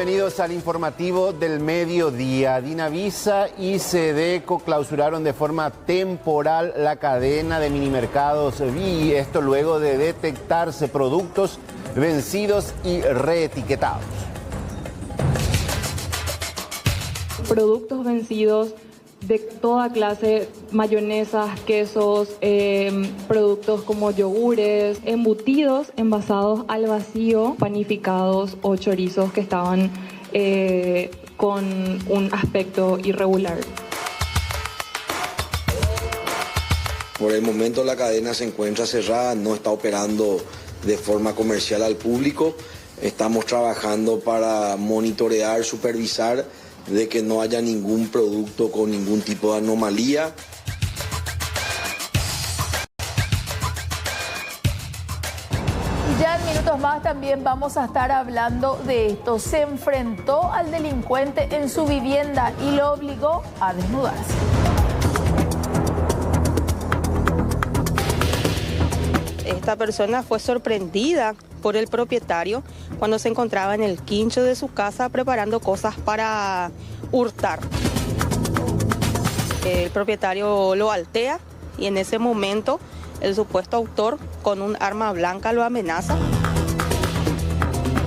Bienvenidos al informativo del mediodía. Dinavisa y Sedeco clausuraron de forma temporal la cadena de minimercados Vi, esto luego de detectarse productos vencidos y reetiquetados. Productos vencidos de toda clase, mayonesas, quesos, productos como yogures, embutidos envasados al vacío, panificados o chorizos que estaban con un aspecto irregular. Por el momento la cadena se encuentra cerrada, no está operando de forma comercial al público. Estamos trabajando para monitorear, supervisar de que no haya ningún producto con ningún tipo de anomalía. Y ya en minutos más también vamos a estar hablando de esto. Se enfrentó al delincuente en su vivienda y lo obligó a desnudarse. Esta persona fue sorprendida por el propietario cuando se encontraba en el quincho de su casa preparando cosas para hurtar. El propietario lo altea y en ese momento el supuesto autor con un arma blanca lo amenaza.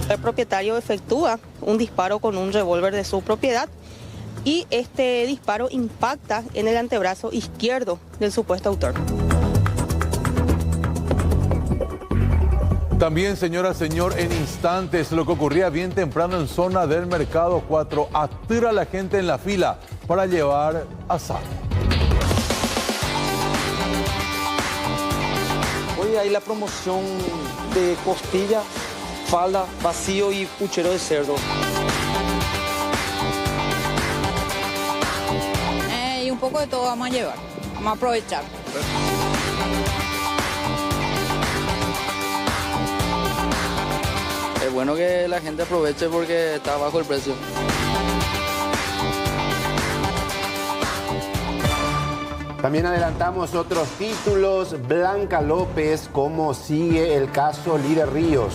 El propietario efectúa un disparo con un revólver de su propiedad y este disparo impacta en el antebrazo izquierdo del supuesto autor. También, señora, señor, en instantes, lo que ocurría bien temprano en zona del Mercado 4, atira a la gente en la fila para llevar asado. Hoy hay la promoción de costilla, falda, vacío y puchero de cerdo. Y un poco de todo vamos a llevar, vamos a aprovechar. Es bueno que la gente aproveche porque está bajo el precio. También adelantamos otros títulos. Blanca López, ¿cómo sigue el caso Líder Ríos?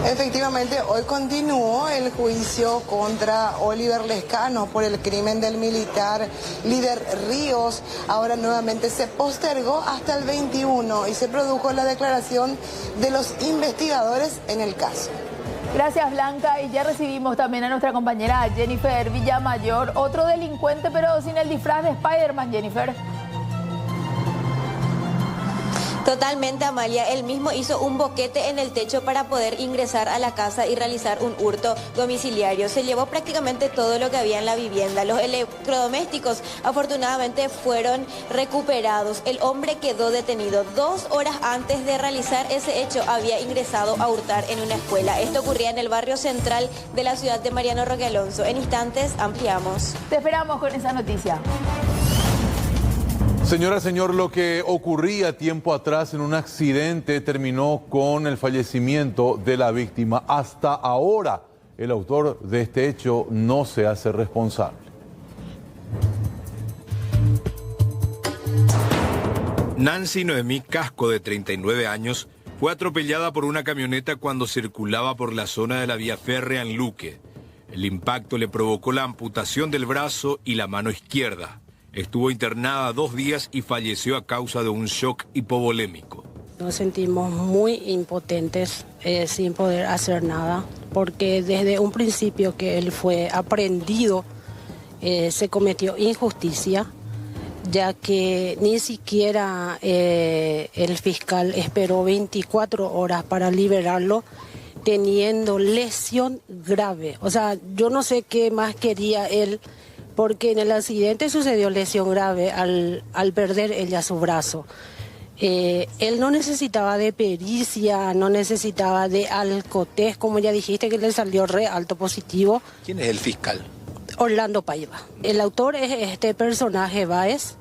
Efectivamente, hoy continuó el juicio contra Oliver Lescano por el crimen del militar Líder Ríos. Ahora nuevamente se postergó hasta el 21 y se produjo la declaración de los investigadores en el caso. Gracias, Blanca. Y ya recibimos también a nuestra compañera Jennifer Villamayor, otro delincuente pero sin el disfraz de Spider-Man, Jennifer. Totalmente, Amalia. Él mismo hizo un boquete en el techo para poder ingresar a la casa y realizar un hurto domiciliario. Se llevó prácticamente todo lo que había en la vivienda. Los electrodomésticos afortunadamente fueron recuperados. El hombre quedó detenido. 2 horas antes de realizar ese hecho había ingresado a hurtar en una escuela. Esto ocurría en el barrio central de la ciudad de Mariano Roque Alonso. En instantes ampliamos. Te esperamos con esa noticia. Señora, señor, lo que ocurría tiempo atrás en un accidente terminó con el fallecimiento de la víctima. Hasta ahora, el autor de este hecho no se hace responsable. Nancy Noemí Casco, de 39 años, fue atropellada por una camioneta cuando circulaba por la zona de la vía férrea en Luque. El impacto le provocó la amputación del brazo y la mano izquierda. Estuvo internada 2 días y falleció a causa de un shock hipovolémico. Nos sentimos muy impotentes, sin poder hacer nada, porque desde un principio que él fue aprehendido, se cometió injusticia, ya que ni siquiera el fiscal esperó 24 horas para liberarlo, teniendo lesión grave. O sea, yo no sé qué más quería él, porque en el accidente sucedió lesión grave al perder ella su brazo. Él no necesitaba de pericia, no necesitaba de alcotés, como ya dijiste, que le salió re alto positivo. ¿Quién es el fiscal? Orlando Paiva. El autor es este personaje Báez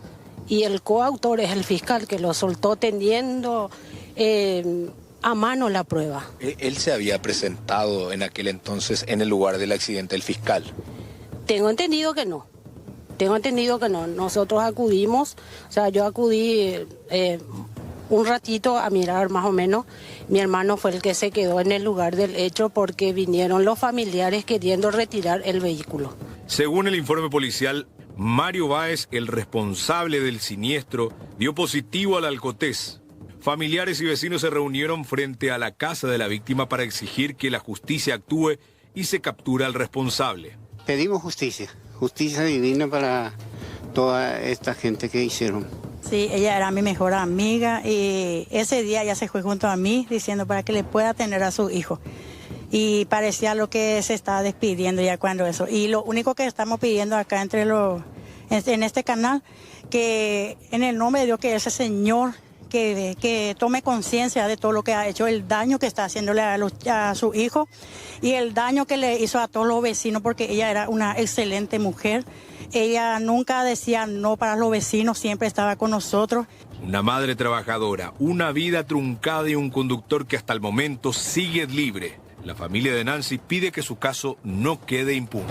y el coautor es el fiscal que lo soltó teniendo a mano la prueba. Él se había presentado en aquel entonces en el lugar del accidente, el fiscal. Tengo entendido que no. Nosotros acudimos, o sea, yo acudí un ratito a mirar más o menos. Mi hermano fue el que se quedó en el lugar del hecho porque vinieron los familiares queriendo retirar el vehículo. Según el informe policial, Mario Báez, el responsable del siniestro, dio positivo al alcotés. Familiares y vecinos se reunieron frente a la casa de la víctima para exigir que la justicia actúe y se capture al responsable. Pedimos justicia divina para toda esta gente que hicieron. Sí, ella era mi mejor amiga y ese día ella se fue junto a mí diciendo para que le pueda tener a su hijo. Y parecía lo que se estaba despidiendo ya cuando eso. Y lo único que estamos pidiendo acá en este canal, que en el nombre de Dios, que ese señor que tome conciencia de todo lo que ha hecho, el daño que está haciéndole a su hijo y el daño que le hizo a todos los vecinos, porque ella era una excelente mujer. Ella nunca decía no para los vecinos, siempre estaba con nosotros. Una madre trabajadora, una vida truncada y un conductor que hasta el momento sigue libre. La familia de Nancy pide que su caso no quede impune.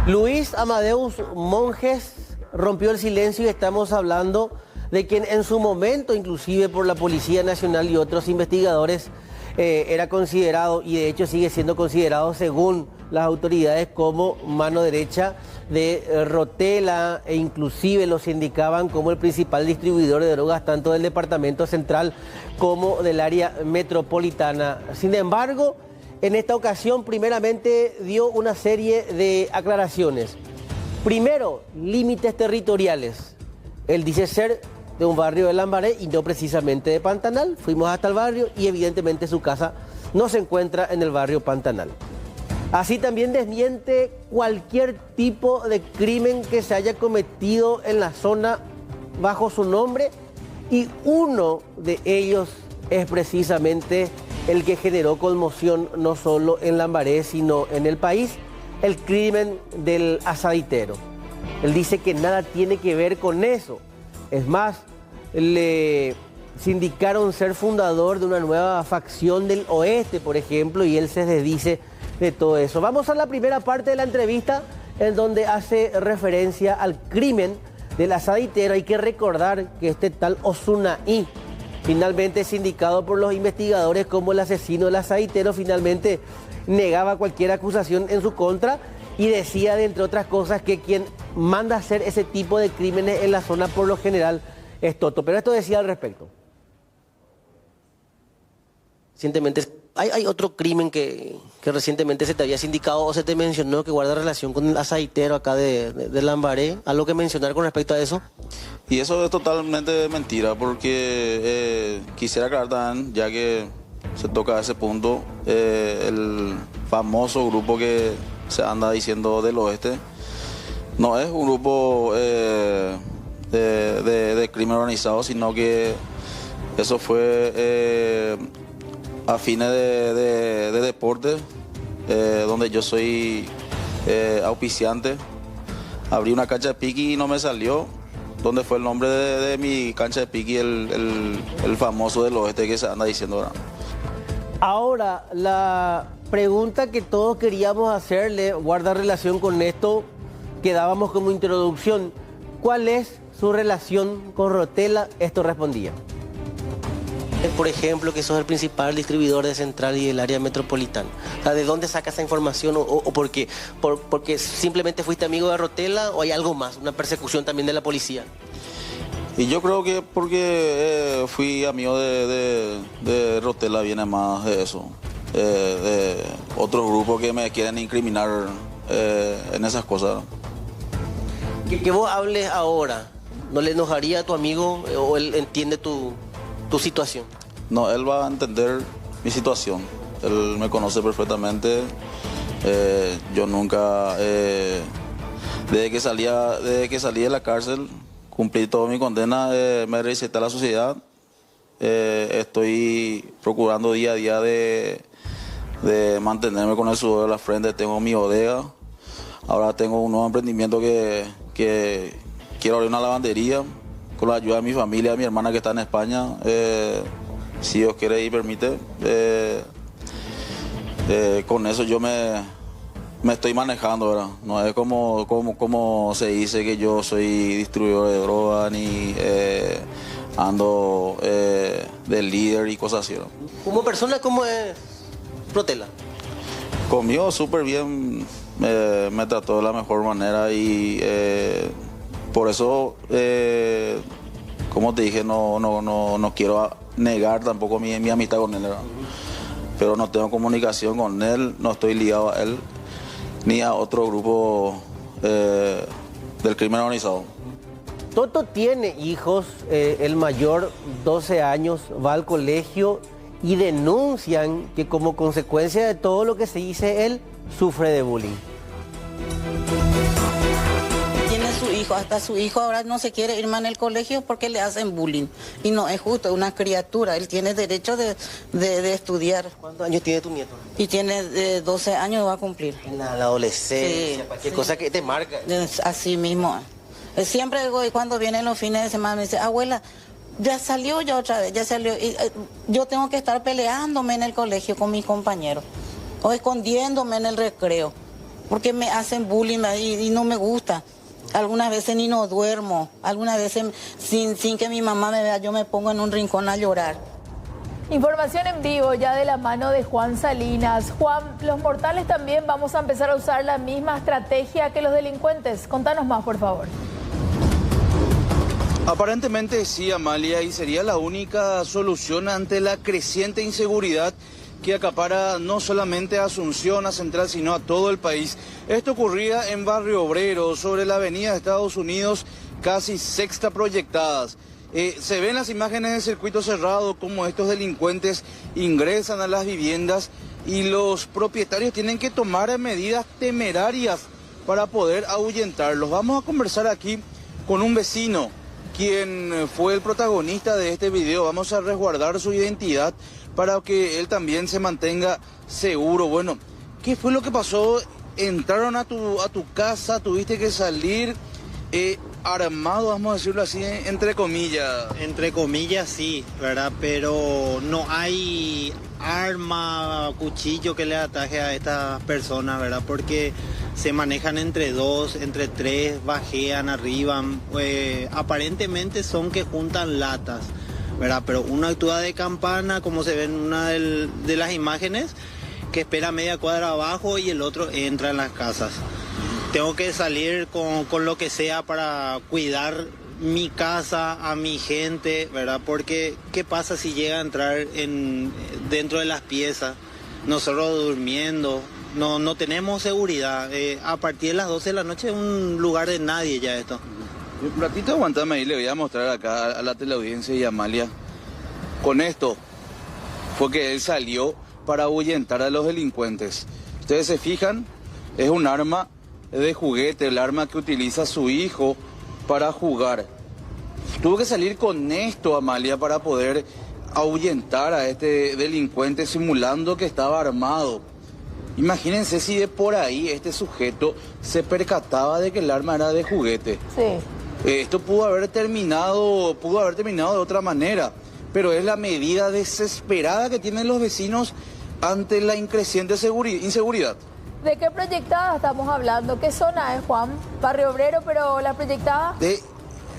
Luis Amadeus Monjes rompió el silencio y estamos hablando de quien en su momento, inclusive por la Policía Nacional y otros investigadores, era considerado, y de hecho sigue siendo considerado según las autoridades, como mano derecha de Rotella, e inclusive los indicaban como el principal distribuidor de drogas tanto del departamento central como del área metropolitana. Sin embargo, en esta ocasión primeramente dio una serie de aclaraciones. Primero, límites territoriales. Él dice ser de un barrio de Lambaré y no precisamente de Pantanal. Fuimos hasta el barrio y evidentemente su casa no se encuentra en el barrio Pantanal. Así también desmiente cualquier tipo de crimen que se haya cometido en la zona bajo su nombre, y uno de ellos es precisamente el que generó conmoción no solo en Lambaré sino en el país, el crimen del asaditero. Él dice que nada tiene que ver con eso. Es más, le sindicaron ser fundador de una nueva facción del oeste, por ejemplo, y él se desdice de todo eso. Vamos a la primera parte de la entrevista en donde hace referencia al crimen del asaditero. Hay que recordar que este tal Osunaí, finalmente sindicado por los investigadores como el asesino del asaditero, finalmente negaba cualquier acusación en su contra y decía, de entre otras cosas, que quien manda hacer ese tipo de crímenes en la zona por lo general es Toto. Pero esto decía al respecto. Recientemente, ¿hay otro crimen que recientemente se te había sindicado o se te mencionó que guarda relación con el asaditero acá de Lambaré? ¿Algo que mencionar con respecto a eso? Y eso es totalmente mentira, porque quisiera aclarar también, ya que se toca a ese punto, el famoso grupo que se anda diciendo del oeste no es un grupo de crimen organizado, sino que eso fue a fines de deporte, donde yo soy auspiciante. Abrí una cancha de piqui y no me salió, donde fue el nombre de mi cancha de piqui, el famoso del oeste que se anda diciendo ahora. Ahora, la pregunta que todos queríamos hacerle guarda relación con esto que dábamos como introducción. ¿Cuál es su relación con Rotella? Esto respondía. Por ejemplo, que sos el principal distribuidor de Central y del área metropolitana. O sea, ¿de dónde sacas esa información? ¿O porque simplemente fuiste amigo de Rotella, o hay algo más, una persecución también de la policía? Y yo creo que porque fui amigo de Rotella viene más de eso. De otros grupos que me quieren incriminar en esas cosas. Que vos hables ahora, ¿no le enojaría a tu amigo o él entiende tu situación? No, él va a entender mi situación. Él me conoce perfectamente. Yo nunca, desde que salí de la cárcel, cumplí toda mi condena, me reinserté a la sociedad. Estoy procurando día a día de mantenerme con el sudor de la frente. Tengo mi bodega. Ahora tengo un nuevo emprendimiento que quiero abrir una lavandería con la ayuda de mi familia, de mi hermana que está en España. Si Dios quiere y permite. Con eso yo me me estoy manejando, ¿verdad? No es como se dice que yo soy distribuidor de droga ni ando de líder y cosas así, ¿no? Como persona, ¿cómo es Protela? Conmigo súper bien, me trató de la mejor manera y por eso, como te dije, no quiero negar tampoco mi amistad con él, ¿verdad? Pero no tengo comunicación con él, no estoy ligado a él ni a otro grupo del crimen organizado. Toto tiene hijos, el mayor 12 años, va al colegio y denuncian que como consecuencia de todo lo que se dice él, sufre de bullying. Tiene su hijo, hasta su hijo ahora no se quiere ir más en el colegio porque le hacen bullying. Y no es justo, es una criatura, él tiene derecho de estudiar. ¿Cuántos años tiene tu nieto? Y tiene 12 años, va a cumplir. En la adolescencia, Sí, cualquier sí. cosa que te marca. Así mismo. Siempre cuando vienen los fines de semana me dice, abuela, ya salió ya otra vez, ya salió. Y, yo tengo que estar peleándome en el colegio con mis compañeros o escondiéndome en el recreo porque me hacen bullying y no me gusta. Algunas veces ni no duermo, algunas veces sin que mi mamá me vea yo me pongo en un rincón a llorar. Información en vivo ya de la mano de Juan Salinas. Juan, los mortales también vamos a empezar a usar la misma estrategia que los delincuentes. Contanos más, por favor. Aparentemente sí, Amalia, y sería la única solución ante la creciente inseguridad que acapara no solamente a Asunción, a Central, sino a todo el país. Esto ocurría en Barrio Obrero, sobre la avenida de Estados Unidos, casi Sexta Proyectadas. Se ven las imágenes del circuito cerrado, como estos delincuentes ingresan a las viviendas y los propietarios tienen que tomar medidas temerarias para poder ahuyentarlos. Vamos a conversar aquí con un vecino, quien fue el protagonista de este video. Vamos a resguardar su identidad para que él también se mantenga seguro. Bueno, ¿qué fue lo que pasó? Entraron a tu casa, tuviste que salir armado, vamos a decirlo así, entre comillas. Entre comillas sí, ¿verdad? Pero no hay arma, cuchillo que le ataje a estas personas, ¿verdad? Porque se manejan entre dos, entre tres, bajean, arriban. Aparentemente son que juntan latas, ¿verdad? Pero uno actúa de campana, como se ve en una de las imágenes, que espera media cuadra abajo y el otro entra en las casas. Tengo que salir con lo que sea para cuidar mi casa, a mi gente, ¿verdad? Porque ¿qué pasa si llega a entrar dentro de las piezas? Nosotros durmiendo, no tenemos seguridad. A partir de las 12 de la noche es un lugar de nadie ya esto. Un ratito aguantame ahí, le voy a mostrar acá a la teleaudiencia y a Amalia. Con esto fue que él salió para ahuyentar a los delincuentes. Ustedes se fijan, es un arma de juguete, el arma que utiliza su hijo para jugar. Tuvo que salir con esto, Amalia, para poder ahuyentar a este delincuente simulando que estaba armado. Imagínense si de por ahí este sujeto se percataba de que el arma era de juguete. Sí. Esto pudo haber terminado de otra manera, pero es la medida desesperada que tienen los vecinos ante la increciente inseguridad. ¿De qué proyectada estamos hablando? ¿Qué zona es, Juan? Barrio Obrero, pero la proyectada.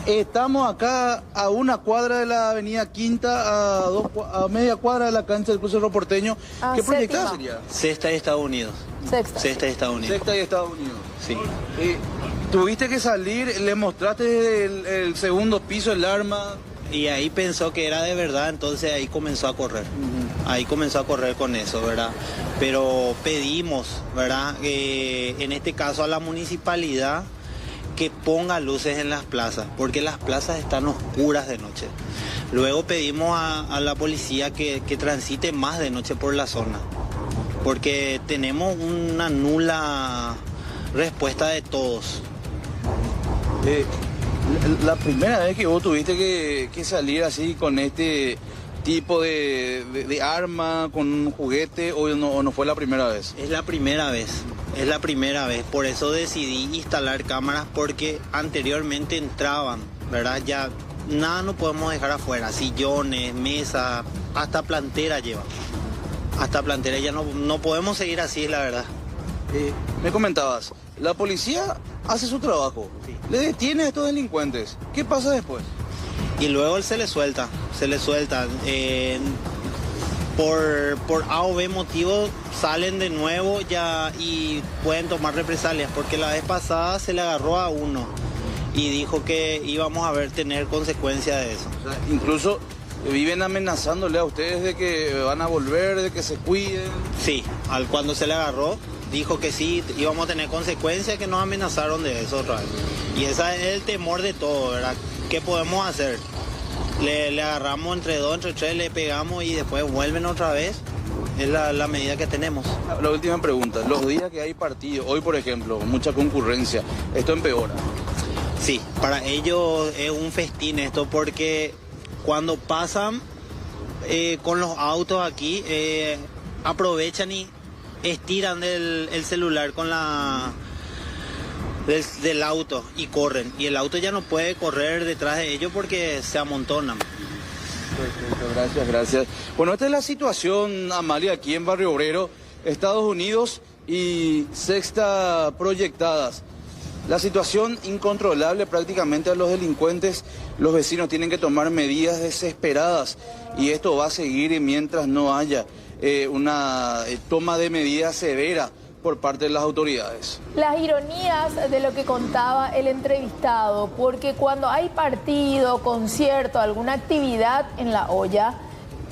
Estamos acá a una cuadra de la avenida Quinta, a media cuadra de la cancha del Club Cerro Porteño. ¿Qué proyectada sería? Sexta y Estados Unidos. Sexta y Estados Unidos. Sexta y Estados Unidos. Sí. Tuviste que salir, le mostraste desde el segundo piso el arma. Y ahí pensó que era de verdad, entonces ahí comenzó a correr. Ahí comenzó a correr con eso, ¿verdad? Pero pedimos, ¿verdad? En este caso a la municipalidad que ponga luces en las plazas, porque las plazas están oscuras de noche. Luego pedimos a la policía que transite más de noche por la zona, porque tenemos una nula respuesta de todos. La primera vez que vos tuviste que salir así con este tipo de arma, con un juguete, o no fue la primera vez? Es la primera vez, por eso decidí instalar cámaras, porque anteriormente entraban, ¿verdad? Ya nada no podemos dejar afuera, sillones, mesas, hasta plantera lleva. Hasta plantera ya no podemos seguir así, la verdad. Me comentabas, la policía hace su trabajo, le detiene a estos delincuentes. ¿Qué pasa después? Y luego se le suelta. Por A o B motivo salen de nuevo ya y pueden tomar represalias, porque la vez pasada se le agarró a uno y dijo que íbamos a tener consecuencias de eso. O sea, incluso viven amenazándole a ustedes de que van a volver, de que se cuiden. Sí, cuando se le agarró dijo que sí, íbamos a tener consecuencias, que nos amenazaron de eso otra vez. Y ese es el temor de todo, ¿verdad? ¿Qué podemos hacer? Le agarramos entre 2, entre 3, le pegamos y después vuelven otra vez. Es la medida que tenemos. La última pregunta, los días que hay partido, hoy por ejemplo, mucha concurrencia, ¿esto empeora? Sí, para ellos es un festín esto, porque cuando pasan con los autos aquí, aprovechan y estiran el celular con del auto y corren. Y el auto ya no puede correr detrás de ellos porque se amontonan. Perfecto, gracias. Bueno, esta es la situación, Amalia, aquí en Barrio Obrero, Estados Unidos y Sexta Proyectadas. La situación incontrolable prácticamente a los delincuentes, los vecinos tienen que tomar medidas desesperadas y esto va a seguir mientras no haya una toma de medidas severa por parte de las autoridades. Las ironías de lo que contaba el entrevistado, porque cuando hay partido, concierto, alguna actividad en La Hoya,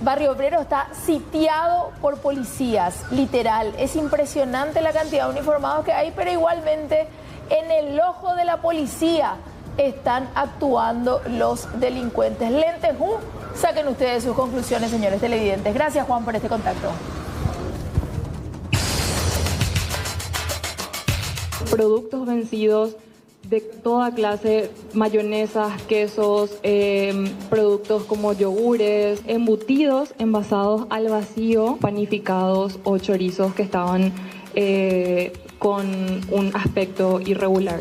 Barrio Obrero está sitiado por policías, literal. Es impresionante la cantidad de uniformados que hay, pero igualmente en el ojo de la policía están actuando los delincuentes. Lentejú, saquen ustedes sus conclusiones, señores televidentes. Gracias, Juan, por este contacto. Productos vencidos de toda clase, mayonesas, quesos, productos como yogures, embutidos envasados al vacío, panificados o chorizos que estaban con un aspecto irregular.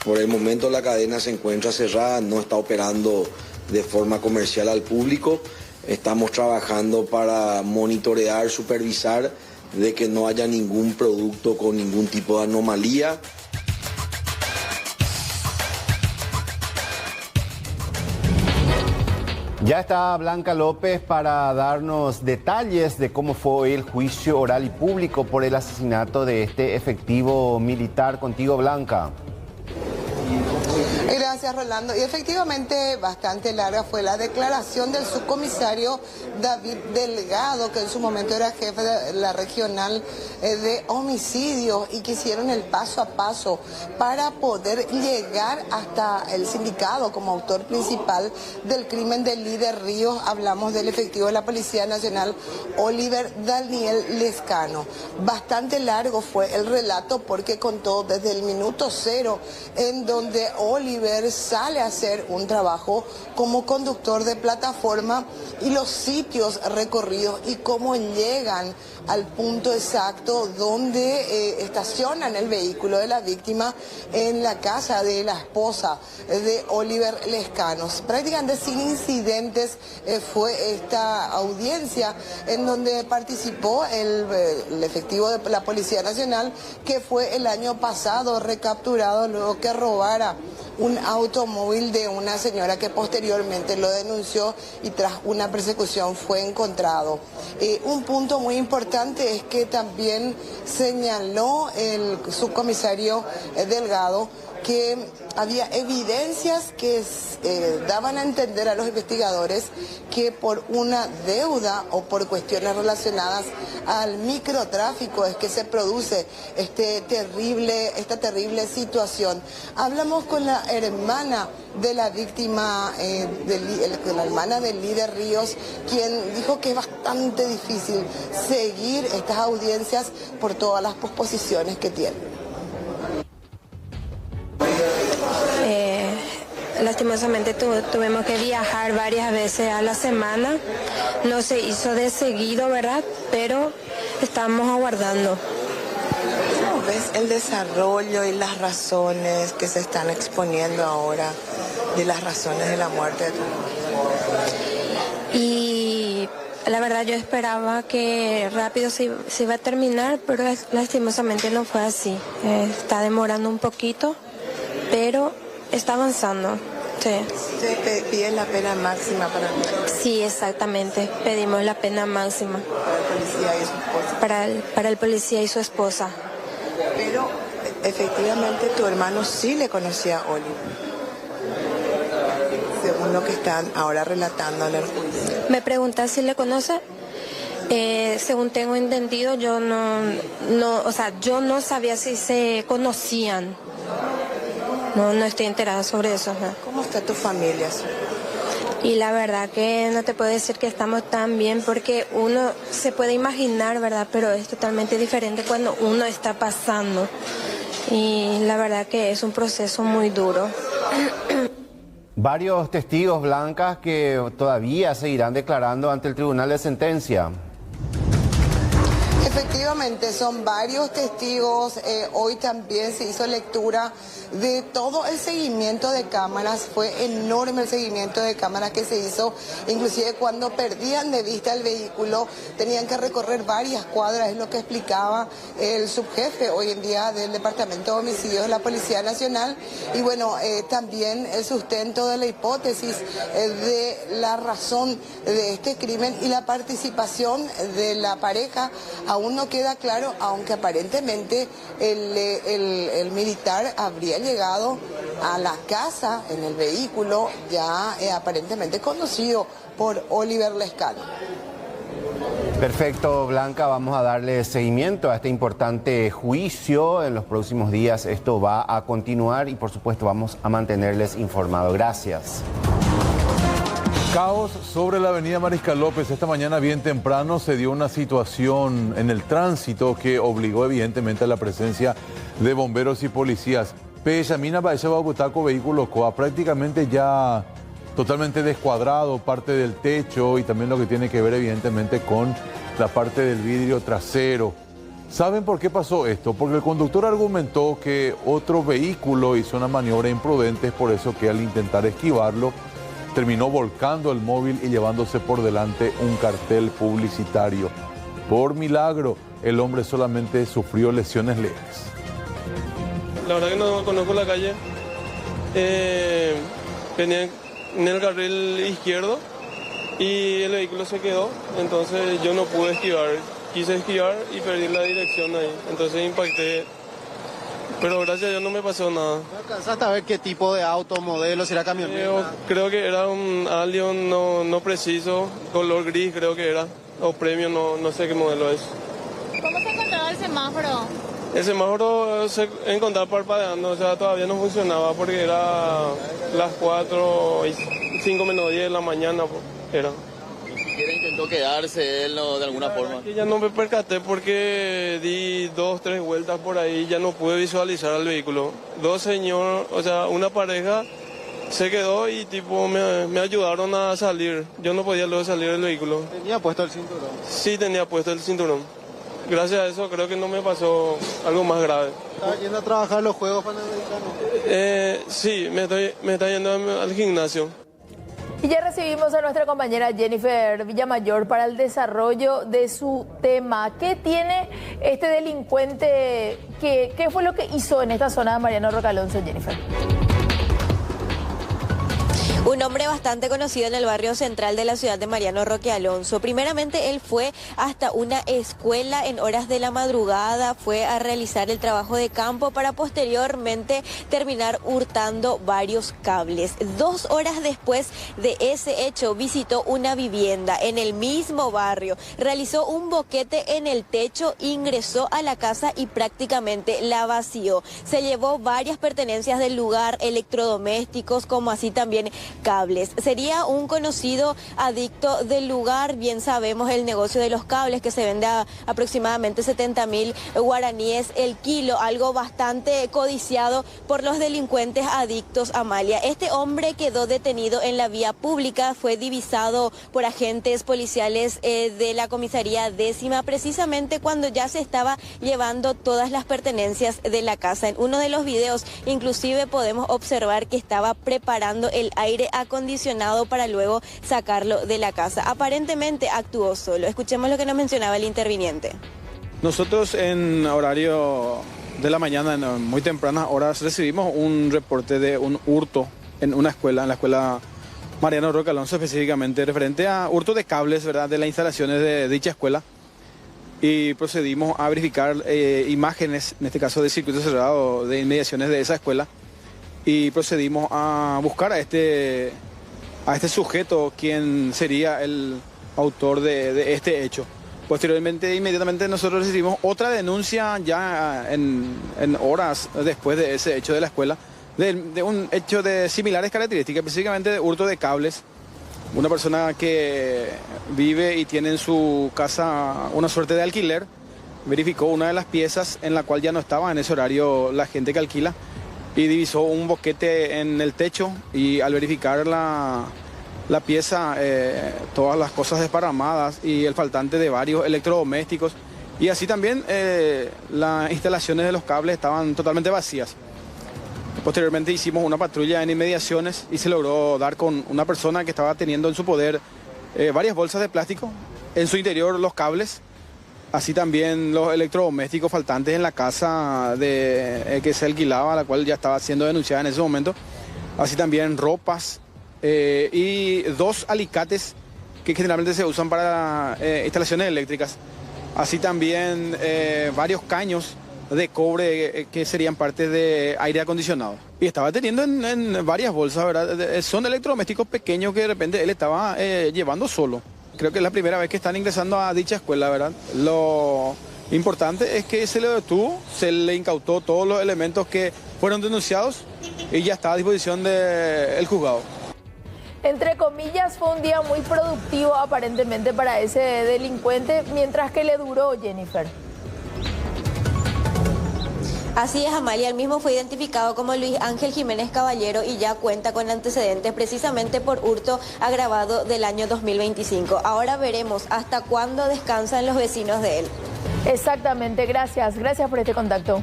Por el momento la cadena se encuentra cerrada, no está operando de forma comercial al público. Estamos trabajando para monitorear, supervisar de que no haya ningún producto con ningún tipo de anomalía. Ya está Blanca López para darnos detalles de cómo fue el juicio oral y público por el asesinato de este efectivo militar. Contigo, Blanca. Gracias, Rolando. Y efectivamente bastante larga fue la declaración del subcomisario David Delgado, que en su momento era jefe de la regional de homicidios, y que hicieron el paso a paso para poder llegar hasta el sindicado como autor principal del crimen del líder Ríos. Hablamos del efectivo de la Policía Nacional, Oliver Daniel Lescano. Bastante largo fue el relato porque contó desde el minuto cero en donde Oliver sale a hacer un trabajo como conductor de plataforma y los sitios recorridos y cómo llegan al punto exacto donde estacionan el vehículo de la víctima en la casa de la esposa de Oliver Lescano. Prácticamente sin incidentes fue esta audiencia en donde participó el efectivo de la Policía Nacional, que fue el año pasado recapturado luego que robara un automóvil de una señora que posteriormente lo denunció y tras una persecución fue encontrado. Un punto muy importante es que también señaló el subcomisario Delgado que había evidencias que daban a entender a los investigadores que por una deuda o por cuestiones relacionadas al microtráfico es que se produce esta terrible situación. Hablamos con la hermana de la víctima, la hermana del líder Ríos, quien dijo que es bastante difícil seguir estas audiencias por todas las posposiciones que tienen. Lastimosamente tuvimos que viajar varias veces a la semana, no se hizo de seguido, ¿verdad? Pero estamos aguardando. ¿Cómo ves el desarrollo y las razones que se están exponiendo ahora de las razones de la muerte de tu hermano? Y La verdad yo esperaba que rápido se iba a terminar, pero lastimosamente no fue así. Está demorando un poquito, pero está avanzando. Sí. ¿Ustedes piden la pena máxima para el menor? Sí, exactamente. Pedimos la pena máxima. Para el policía y su esposa. Para el policía y su esposa. Pero efectivamente tu hermano sí le conocía a Oliver, según lo que están ahora relatando en el juicio. ¿Me preguntas si le conoce? Según tengo entendido, yo yo no sabía si se conocían. No estoy enterada sobre eso. ¿No? ¿Cómo está tu familia? Y la verdad que no te puedo decir que estamos tan bien, porque uno se puede imaginar, ¿verdad? Pero es totalmente diferente cuando uno está pasando. Y la verdad que es un proceso muy duro. Varios testigos, Blancas, que todavía seguirán declarando ante el Tribunal de Sentencia. Efectivamente, son varios testigos. Hoy también se hizo lectura de todo el seguimiento de cámaras. Fue enorme el seguimiento de cámaras que se hizo. Inclusive cuando perdían de vista el vehículo, tenían que recorrer varias cuadras, es lo que explicaba el subjefe hoy en día del Departamento de Homicidios de la Policía Nacional. Y bueno, también el sustento de la hipótesis de la razón de este crimen y la participación de la pareja aún no queda claro, aunque aparentemente el militar habría llegado a la casa en el vehículo ya aparentemente conducido por Oliver Lescano. Perfecto, Blanca, vamos a darle seguimiento a este importante juicio. En los próximos días esto va a continuar y por supuesto vamos a mantenerles informados. Gracias. Caos sobre la avenida Mariscal López. Esta mañana bien temprano se dio una situación en el tránsito que obligó evidentemente a la presencia de bomberos y policías. Pechamina Baeza Babutaco, vehículo COA, prácticamente ya totalmente descuadrado, parte del techo y también lo que tiene que ver evidentemente con la parte del vidrio trasero. ¿Saben por qué pasó esto? Porque el conductor argumentó que otro vehículo hizo una maniobra imprudente, es por eso que al intentar esquivarlo terminó volcando el móvil y llevándose por delante un cartel publicitario. Por milagro, el hombre solamente sufrió lesiones leves. La verdad que no conozco la calle. Venía en el carril izquierdo y el vehículo se quedó, entonces yo no pude esquivar. Quise esquivar y perdí la dirección ahí, entonces impacté. Pero gracias a Dios no me pasó nada. ¿No alcanzaste a ver qué tipo de auto, modelo, si era camioneta? Creo que era un Allion no preciso, color gris creo que era, o premium, no sé qué modelo es. ¿Cómo se encontraba el semáforo? El semáforo se encontraba parpadeando, o sea, todavía no funcionaba porque era las 4 y 5 menos 10 de la mañana, era. ¿Ni siquiera intentó quedarse él de alguna forma? Ya no me percaté porque di 2-3 vueltas por ahí, ya no pude visualizar al vehículo. Dos señores, o sea, una pareja se quedó y tipo me ayudaron a salir. Yo no podía luego salir del vehículo. ¿Tenía puesto el cinturón? Sí, tenía puesto el cinturón. Gracias a eso creo que no me pasó algo más grave. ¿Estás yendo a trabajar los Juegos Panamericanos? Sí, me está yendo al gimnasio. Y ya recibimos a nuestra compañera Jennifer Villamayor para el desarrollo de su tema. ¿Qué tiene este delincuente? ¿Qué fue lo que hizo en esta zona de Mariano Roque Alonso, Jennifer? Un hombre bastante conocido en el barrio central de la ciudad de Mariano Roque Alonso. Primeramente él fue hasta una escuela en horas de la madrugada, fue a realizar el trabajo de campo para posteriormente terminar hurtando varios cables. 2 horas después de ese hecho visitó una vivienda en el mismo barrio, realizó un boquete en el techo, ingresó a la casa y prácticamente la vació. Se llevó varias pertenencias del lugar, electrodomésticos, como así también cables. Sería un conocido adicto del lugar. Bien sabemos el negocio de los cables, que se vende a aproximadamente 70.000 guaraníes el kilo, algo bastante codiciado por los delincuentes adictos, Amalia. Este hombre quedó detenido en la vía pública, fue divisado por agentes policiales de la comisaría 10ª, precisamente cuando ya se estaba llevando todas las pertenencias de la casa. En uno de los videos inclusive podemos observar que estaba preparando el aire aire acondicionado para luego sacarlo de la casa. Aparentemente actuó solo. Escuchemos lo que nos mencionaba el interviniente. Nosotros en horario de la mañana, en muy tempranas horas, recibimos un reporte de un hurto en una escuela, en la escuela Mariano Roque Alonso específicamente, referente a hurto de cables, ¿verdad?, de las instalaciones de dicha escuela. Y procedimos a verificar imágenes, en este caso de circuito cerrado, de inmediaciones de esa escuela. Y procedimos a buscar a este sujeto, quien sería el autor de este hecho. Posteriormente, inmediatamente nosotros recibimos otra denuncia ya en horas después de ese hecho de la escuela, de un hecho de similares características, específicamente de hurto de cables. Una persona que vive y tiene en su casa una suerte de alquiler, verificó una de las piezas en la cual ya no estaba en ese horario la gente que alquila y divisó un boquete en el techo, y al verificar la pieza, todas las cosas desparramadas y el faltante de varios electrodomésticos, y así también las instalaciones de los cables estaban totalmente vacías. Posteriormente hicimos una patrulla en inmediaciones y se logró dar con una persona que estaba teniendo en su poder varias bolsas de plástico, en su interior los cables, así también los electrodomésticos faltantes en la casa que se alquilaba, la cual ya estaba siendo denunciada en ese momento, así también ropas y 2 alicates que generalmente se usan para instalaciones eléctricas, así también varios caños de cobre que serían parte de aire acondicionado. Y estaba teniendo en varias bolsas, ¿verdad? Son electrodomésticos pequeños que de repente él estaba llevando solo. Creo que es la primera vez que están ingresando a dicha escuela, ¿verdad? Lo importante es que se le detuvo, se le incautó todos los elementos que fueron denunciados y ya está a disposición del juzgado. Entre comillas, fue un día muy productivo aparentemente para ese delincuente, mientras que le duró, Jennifer. Así es, Amalia. El mismo fue identificado como Luis Ángel Jiménez Caballero y ya cuenta con antecedentes precisamente por hurto agravado del año 2025. Ahora veremos hasta cuándo descansan los vecinos de él. Exactamente, gracias por este contacto.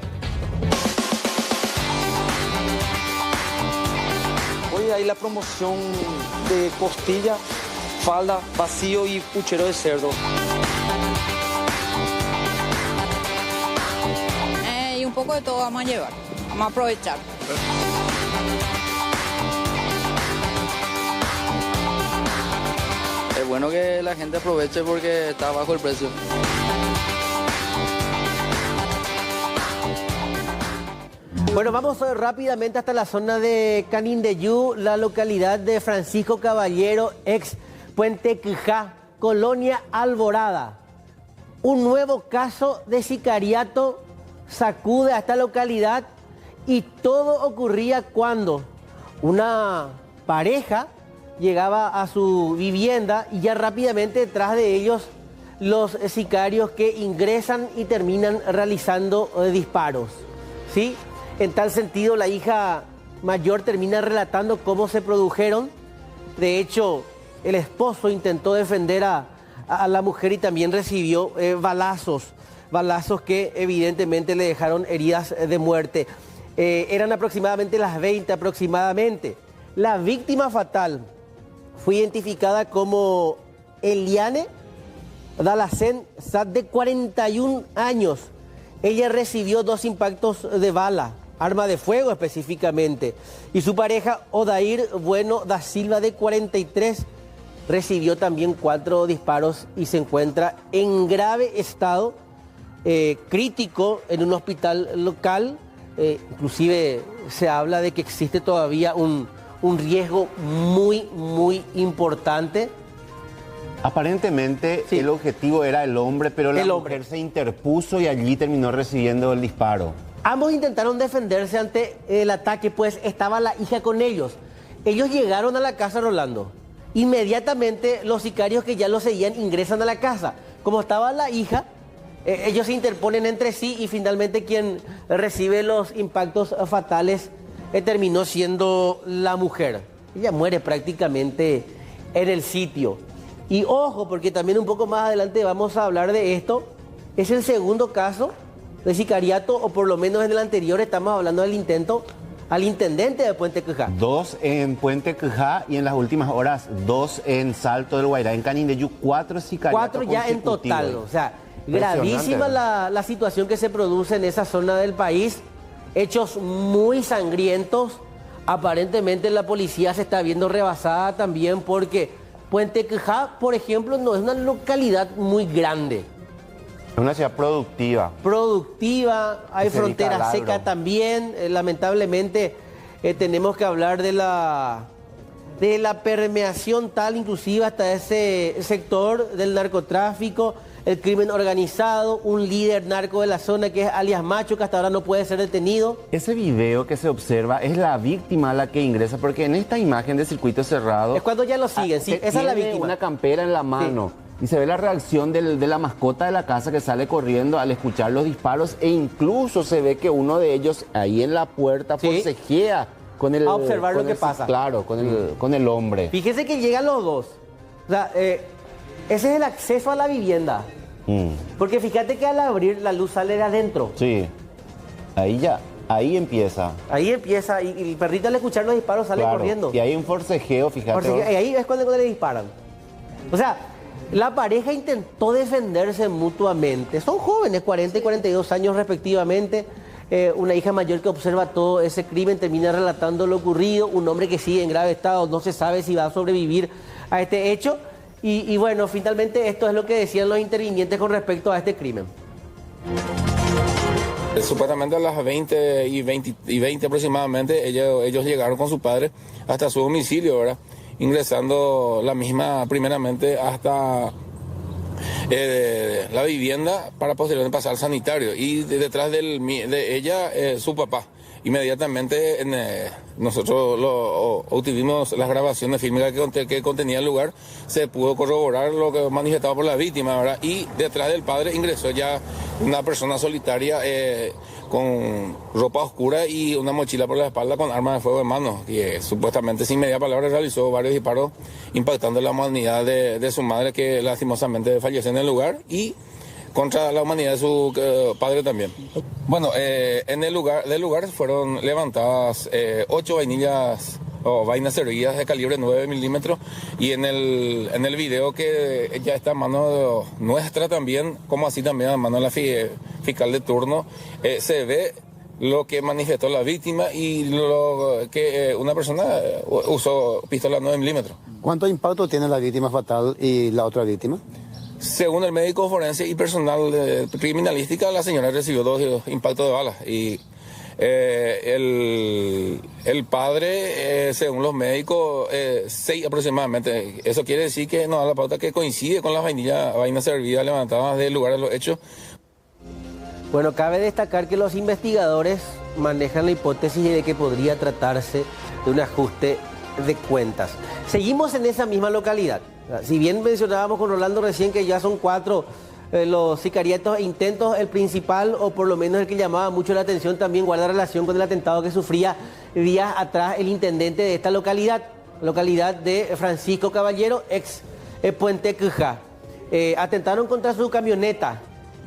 Hoy hay la promoción de costilla, falda, vacío y puchero de cerdo. Un poco de todo vamos a llevar, vamos a aprovechar. Es bueno que la gente aproveche porque está bajo el precio. Bueno, vamos rápidamente hasta la zona de Canindeyú, la localidad de Francisco Caballero, ex Puente Quijá, Colonia Alborada. Un nuevo caso de sicariato sacude a esta localidad, y todo ocurría cuando una pareja llegaba a su vivienda y ya rápidamente detrás de ellos los sicarios que ingresan y terminan realizando disparos, ¿sí? En tal sentido, la hija mayor termina relatando cómo se produjeron. De hecho, el esposo intentó defender a la mujer y también recibió balazos que evidentemente le dejaron heridas de muerte. Eran aproximadamente las 20 aproximadamente. La víctima fatal fue identificada como Eliane Dalacén Sad, de 41 años. Ella recibió 2 impactos de bala, arma de fuego específicamente. Y su pareja, Odair Bueno da Silva, de 43, recibió también 4 disparos y se encuentra en grave estado crítico en un hospital local. Inclusive se habla de que existe todavía un riesgo muy importante. Aparentemente sí, el objetivo era el hombre, pero la mujer se interpuso y allí terminó recibiendo el disparo. Ambos intentaron defenderse ante el ataque, pues estaba la hija con ellos. Ellos llegaron a la casa, Rolando. Inmediatamente los sicarios que ya lo seguían ingresan a la casa. Como estaba la hija, ellos se interponen entre sí y finalmente quien recibe los impactos fatales terminó siendo la mujer. Ella muere prácticamente en el sitio. Y ojo, porque también un poco más adelante vamos a hablar de esto. Es el segundo caso de sicariato, o por lo menos en el anterior estamos hablando del intento al intendente de Puente Quijá. 2 en Puente Quijá y en las últimas horas 2 en Salto del Guairá. En Canindeyú 4 sicariatos 4 ya en total, o sea, Impresionante. gravísima la situación que se produce en esa zona del país. Hechos muy sangrientos. Aparentemente la policía se está viendo rebasada también porque Puente Quijá, por ejemplo, no es una localidad muy grande. Es una ciudad productiva. Productiva, hay frontera seca también. Lamentablemente tenemos que hablar de la permeación tal, inclusive hasta ese sector del narcotráfico, el crimen organizado, un líder narco de la zona que es alias Macho, que hasta ahora no puede ser detenido. Ese video que se observa es la víctima la que ingresa, porque en esta imagen de circuito cerrado... Es cuando ya lo siguen, sí, esa es la víctima. Una campera en la mano. Sí. Y se ve la reacción de la mascota de la casa que sale corriendo al escuchar los disparos, e incluso se ve que uno de ellos ahí en la puerta forcejea con el... A observar lo que pasa. Claro, con el hombre. Fíjese que llegan los dos. O sea, ese es el acceso a la vivienda. Porque fíjate que al abrir la luz sale de adentro. Sí, ahí empieza. Ahí empieza y el perrito al escuchar los disparos sale corriendo. Y hay un forcejeo, fíjate. Y ahí es cuando le disparan. O sea, la pareja intentó defenderse mutuamente. Son jóvenes, 40 y 42 años respectivamente. Una hija mayor que observa todo ese crimen termina relatando lo ocurrido. Un hombre que sigue en grave estado, no se sabe si va a sobrevivir a este hecho. Y bueno, finalmente esto es lo que decían los intervinientes con respecto a este crimen. Supuestamente a las 20 y 20 aproximadamente ellos llegaron con su padre hasta su domicilio, ¿verdad? Ingresando la misma primeramente hasta la vivienda para posteriormente pasar al sanitario. Y detrás de ella su papá. Inmediatamente nosotros obtuvimos las grabaciones fílmicas que contenía el lugar, se pudo corroborar lo que manifestaba por la víctima, ¿verdad? Y detrás del padre ingresó ya una persona solitaria con ropa oscura y una mochila por la espalda con arma de fuego en mano, y supuestamente sin media palabra realizó varios disparos impactando la humanidad de su madre, que lastimosamente falleció en el lugar, y contra la humanidad de su padre también. Bueno, en el lugar fueron levantadas 8 vainillas o vainas servidas de calibre 9 milímetros, y en el video que ya está a mano nuestra también, como así también a mano de la fiscal de turno, se ve lo que manifestó la víctima y lo que una persona usó pistola 9 milímetros. ¿Cuánto impacto tiene la víctima fatal y la otra víctima? Según el médico forense y personal de criminalística, la señora recibió 2 impactos de balas. Y el padre, según los médicos, 6 aproximadamente. Eso quiere decir que nos da la pauta que coincide con las vainas servidas levantadas del lugar de los hechos. Bueno, cabe destacar que los investigadores manejan la hipótesis de que podría tratarse de un ajuste de cuentas. Seguimos en esa misma localidad. Si bien mencionábamos con Rolando recién que ya son 4 los sicariatos e intentos, el principal, o por lo menos el que llamaba mucho la atención, también guarda relación con el atentado que sufría días atrás el intendente de esta localidad de Francisco Caballero, ex Puente Quijá. Atentaron contra su camioneta.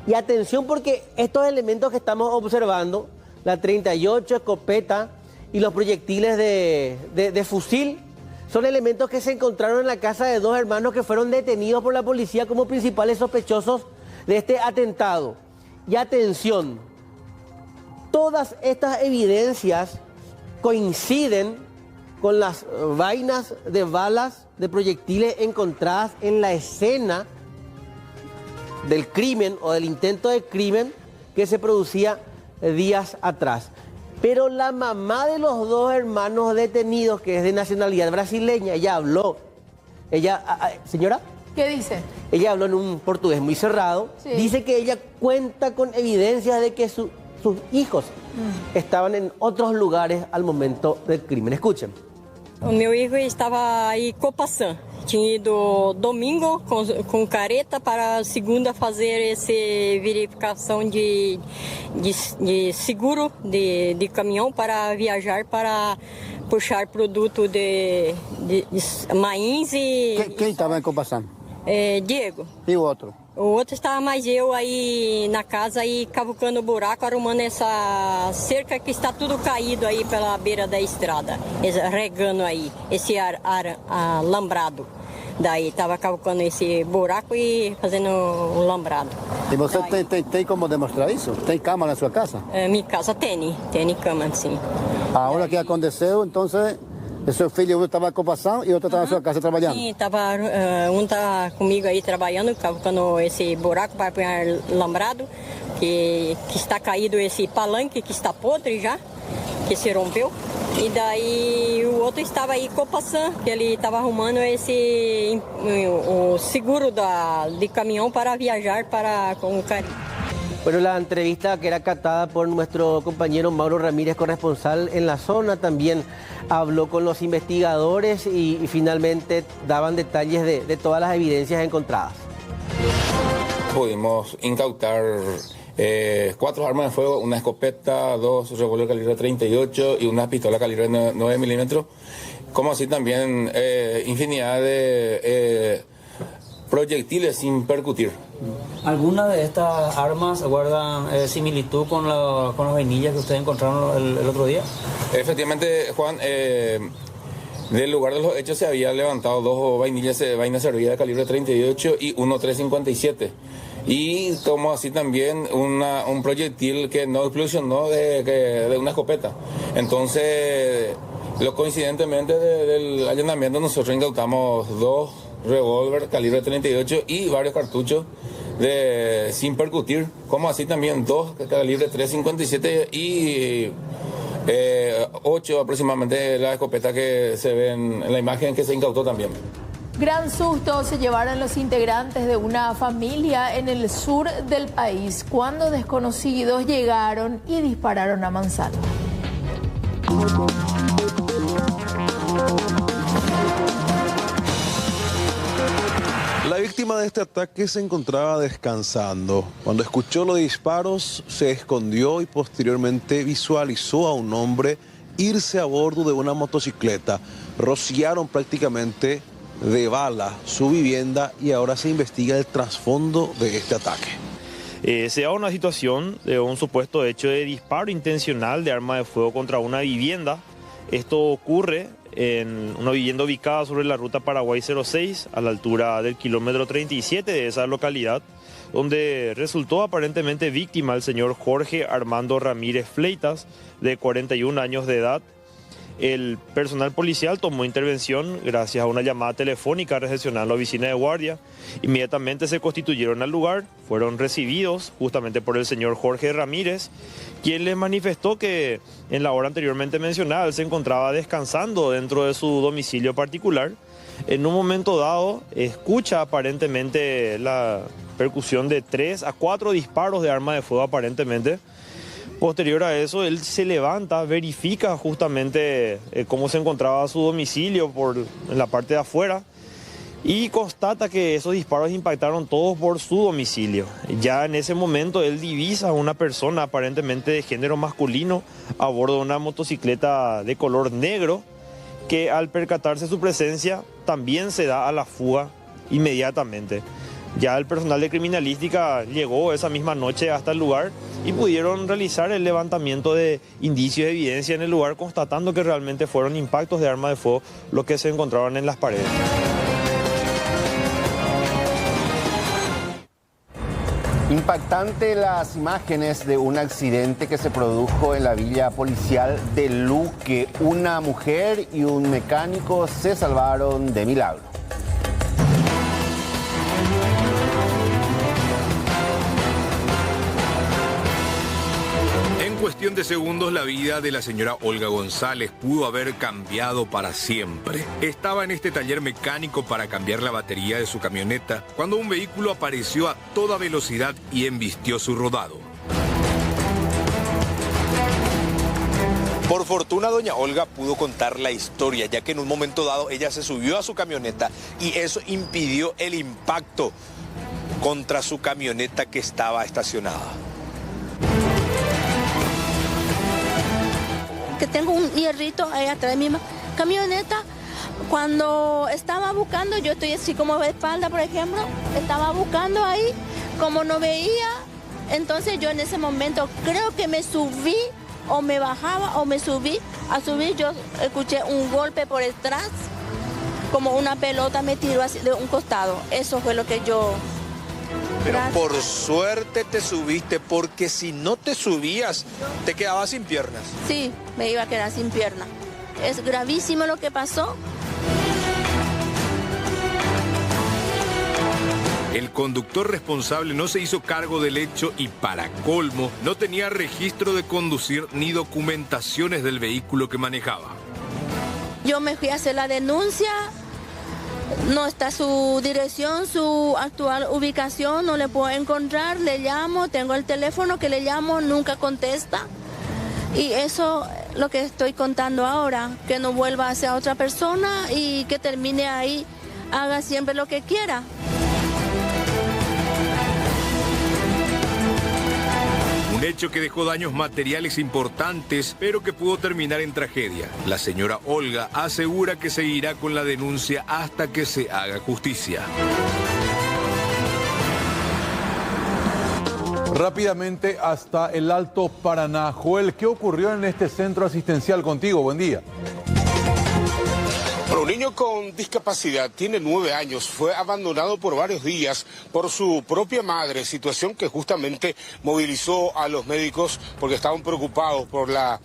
Y atención, porque estos elementos que estamos observando, la 38, escopeta y los proyectiles de fusil, son elementos que se encontraron en la casa de 2 hermanos que fueron detenidos por la policía como principales sospechosos de este atentado. Y atención, todas estas evidencias coinciden con las vainas de balas, de proyectiles encontradas en la escena del crimen o del intento de crimen que se producía días atrás. Pero la mamá de los 2 hermanos detenidos, que es de nacionalidad brasileña, ella habló. ¿Señora? ¿Qué dice? Ella habló en un portugués muy cerrado. Sí. Dice que ella cuenta con evidencias de que sus hijos estaban en otros lugares al momento del crimen. Escuchen. O meu hijo estava aí em Copaçã. Tinha ido domingo com careta para segunda fazer essa verificação de seguro de caminhão para viajar, para puxar produto de maíz e... Quem estava em Copaçã? Diego. E o outro? O outro estava mais eu aí na casa, aí cavucando o buraco, arrumando essa cerca que está tudo caído aí pela beira da estrada, regando aí, esse alambrado. Daí estava cavucando esse buraco e fazendo um lambrado. E você tem como demonstrar isso? Tem cama na sua casa? Minha casa tem cama, sim. A hora que aconteceu, então, o seu filho estava com ocupação e outro estava na sua casa trabalhando? Sim, um está comigo aí trabalhando, cavucando esse buraco para pôr lambrado, que está caído esse palanque que está podre já, que se rompeu. E daí o outro estava aí com o Passan, que ele estava arrumando o seguro de caminhão para viajar con Cari. Bueno, la entrevista que era captada por nuestro compañero Mauro Ramírez, corresponsal en la zona, también habló con los investigadores y finalmente daban detalles de todas las evidencias encontradas. Pudimos incautar 4 armas de fuego, una escopeta, 2 revólver calibre 38 y una pistola calibre 9 milímetros, como así también infinidad de proyectiles sin percutir. ¿Algunas de estas armas guardan similitud con las vainillas que ustedes encontraron el otro día? Efectivamente, Juan, del lugar de los hechos se había levantado 2 vainillas de vaina servida de calibre 38 y 1.357. Y como así también un proyectil que no explosionó de una escopeta. Entonces, coincidentemente del allanamiento nosotros incautamos 2 revólver calibre 38 y varios cartuchos sin percutir, como así también 2 calibre 357 y 8 aproximadamente la escopeta que se ve en la imagen que se incautó también. Gran susto se llevaron los integrantes de una familia en el sur del país cuando desconocidos llegaron y dispararon a mansalva. La víctima de este ataque se encontraba descansando. Cuando escuchó los disparos, se escondió y posteriormente visualizó a un hombre irse a bordo de una motocicleta. Rociaron prácticamente de bala su vivienda y ahora se investiga el trasfondo de este ataque. Se da una situación de un supuesto hecho de disparo intencional de arma de fuego contra una vivienda. Esto ocurre en una vivienda ubicada sobre la ruta Paraguay 06, a la altura del kilómetro 37 de esa localidad, donde resultó aparentemente víctima el señor Jorge Armando Ramírez Fleitas, de 41 años de edad. El personal policial tomó intervención gracias a una llamada telefónica recepcionada en la oficina de guardia. Inmediatamente se constituyeron al lugar, fueron recibidos justamente por el señor Jorge Ramírez, quien les manifestó que en la hora anteriormente mencionada él se encontraba descansando dentro de su domicilio particular. En un momento dado escucha aparentemente la percusión de 3 a 4 disparos de arma de fuego aparentemente. Posterior a eso, él se levanta, verifica justamente cómo se encontraba su domicilio en la parte de afuera y constata que esos disparos impactaron todos por su domicilio. Ya en ese momento él divisa a una persona aparentemente de género masculino a bordo de una motocicleta de color negro que al percatarse su presencia también se da a la fuga inmediatamente. Ya el personal de criminalística llegó esa misma noche hasta el lugar y pudieron realizar el levantamiento de indicios de evidencia en el lugar, constatando que realmente fueron impactos de arma de fuego los que se encontraban en las paredes. Impactante las imágenes de un accidente que se produjo en la villa policial de Luque. Una mujer y un mecánico se salvaron de milagro. En cuestión de segundos, la vida de la señora Olga González pudo haber cambiado para siempre. Estaba en este taller mecánico para cambiar la batería de su camioneta cuando un vehículo apareció a toda velocidad y embistió su rodado. Por fortuna, doña Olga pudo contar la historia, ya que en un momento dado ella se subió a su camioneta y eso impidió el impacto contra su camioneta que estaba estacionada. Que tengo un hierrito ahí atrás de mi camioneta, Cuando estaba buscando, yo estoy así como de espalda, por ejemplo, estaba buscando ahí, como no veía, entonces yo en ese momento creo que me subí o me bajaba o me subí. A subir yo escuché un golpe por detrás, como una pelota me tiró así de un costado. Eso fue lo que yo... Pero por suerte te subiste, porque si no te subías, te quedabas sin piernas. Sí, me iba a quedar sin pierna. Es gravísimo lo que pasó. El conductor responsable no se hizo cargo del hecho y, para colmo, no tenía registro de conducir ni documentaciones del vehículo que manejaba. Yo me fui a hacer la denuncia, no está su dirección, su actual ubicación, no le puedo encontrar, le llamo, tengo el teléfono que le llamo, nunca contesta. Y eso es lo que estoy contando ahora, que no vuelva hacia otra persona y que termine ahí, haga siempre lo que quiera. Un hecho que dejó daños materiales importantes, pero que pudo terminar en tragedia. La señora Olga asegura que seguirá con la denuncia hasta que se haga justicia. Rápidamente hasta el Alto Paraná. Joel, ¿qué ocurrió en este centro asistencial contigo? Buen día. Bueno, un niño con discapacidad, tiene 9 años, fue abandonado por varios días por su propia madre, situación que justamente movilizó a los médicos porque estaban preocupados por la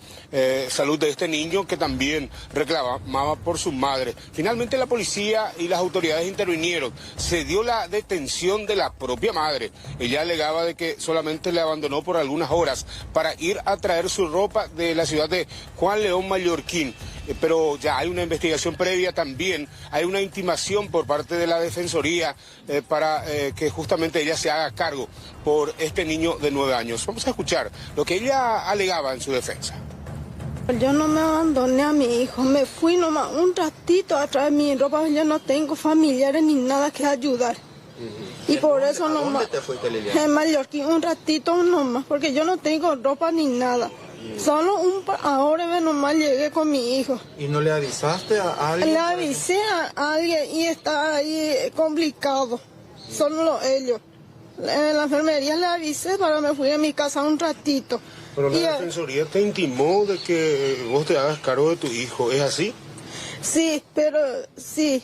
salud de este niño, que también reclamaba por su madre. Finalmente la policía y las autoridades intervinieron, se dio la detención de la propia madre. Ella alegaba de que solamente le abandonó por algunas horas para ir a traer su ropa de la ciudad de Juan León Mallorquín. Pero ya hay una investigación previa también, hay una intimación por parte de la Defensoría para que justamente ella se haga cargo por este niño de 9 años. Vamos a escuchar lo que ella alegaba en su defensa. Yo no me abandoné a mi hijo, me fui nomás un ratito a traer mi ropa, yo no tengo familiares ni nada que ayudar. Y por eso nomás, en Mallorquín, un ratito nomás, porque yo no tengo ropa ni nada. Solo ahora nomás llegué con mi hijo. ¿Y no le avisaste a alguien? Le avisé a alguien y está ahí complicado. Solo ellos. En la enfermería le avisé para que me fui a mi casa un ratito. Pero la Defensoría te intimó de que vos te hagas cargo de tu hijo, ¿es así? Sí, pero sí.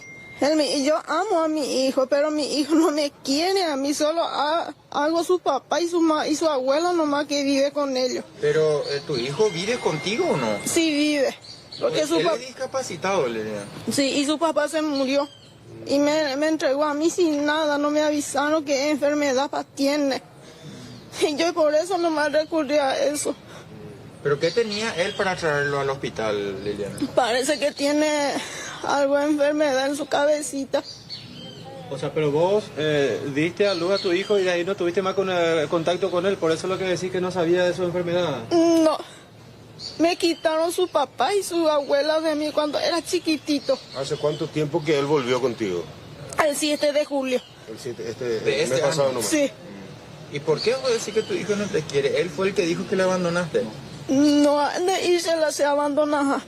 Yo amo a mi hijo, pero mi hijo no me quiere a mí, solo hago su papá y su abuela nomás que vive con ellos. Pero, ¿tu hijo vive contigo o no? Sí, vive. Porque él es discapacitado, Liliana. Sí, y su papá se murió. Y me entregó a mí sin nada, no me avisaron qué enfermedad tiene. Y yo por eso nomás recurrí a eso. ¿Pero qué tenía él para traerlo al hospital, Liliana? Parece que tiene algo de enfermedad en su cabecita. O sea, pero vos diste a luz a tu hijo y de ahí no tuviste más contacto con él, por eso es lo que decís que no sabía de su enfermedad. No, me quitaron su papá y su abuela de mí cuando era chiquitito. ¿Hace cuánto tiempo que él volvió contigo? El 7 de julio. El mes pasado nomás. Sí. ¿Y por qué vos decís que tu hijo no te quiere? ¿Él fue el que dijo que le abandonaste? No, de irse la se abandona.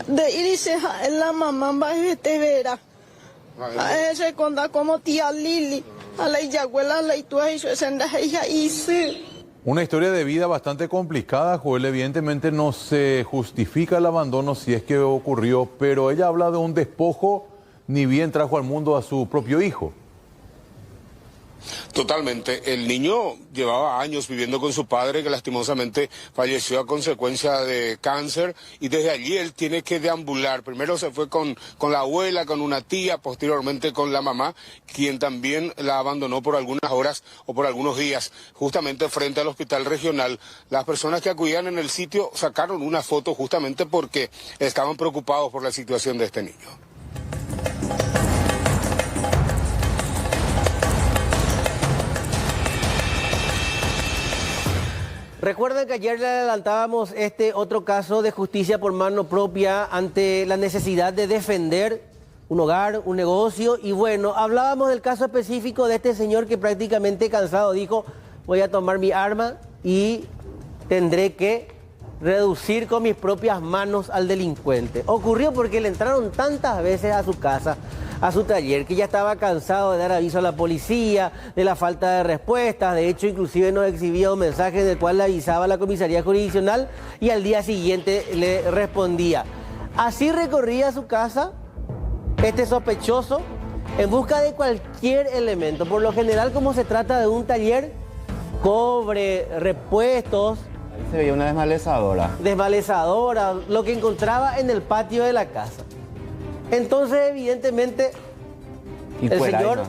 De irse la mamá va a te verá. Se conta como tía Lili, a la abuela, a la tuya y su hija y sí. Una historia de vida bastante complicada, Joel. Evidentemente no se justifica el abandono si es que ocurrió, pero ella habla de un despojo, ni bien trajo al mundo a su propio hijo. Totalmente. El niño llevaba años viviendo con su padre, que lastimosamente falleció a consecuencia de cáncer, y desde allí él tiene que deambular. Primero se fue con la abuela, con una tía, posteriormente con la mamá, quien también la abandonó por algunas horas o por algunos días, justamente frente al hospital regional. Las personas que acudían en el sitio sacaron una foto justamente porque estaban preocupados por la situación de este niño. Recuerden que ayer le adelantábamos este otro caso de justicia por mano propia ante la necesidad de defender un hogar, un negocio. Y bueno, hablábamos del caso específico de este señor que prácticamente cansado dijo: voy a tomar mi arma y tendré que reducir con mis propias manos al delincuente. Ocurrió porque le entraron tantas veces a su casa, a su taller, que ya estaba cansado de dar aviso a la policía, de la falta de respuestas. De hecho, inclusive nos exhibía un mensaje en el cual le avisaba a la comisaría jurisdiccional y al día siguiente le respondía. Así recorría su casa este sospechoso en busca de cualquier elemento. Por lo general, como se trata de un taller, cobre, repuestos. Ahí se veía una desmalezadora. Desmalezadora, lo que encontraba en el patio de la casa. Entonces, evidentemente, el señor...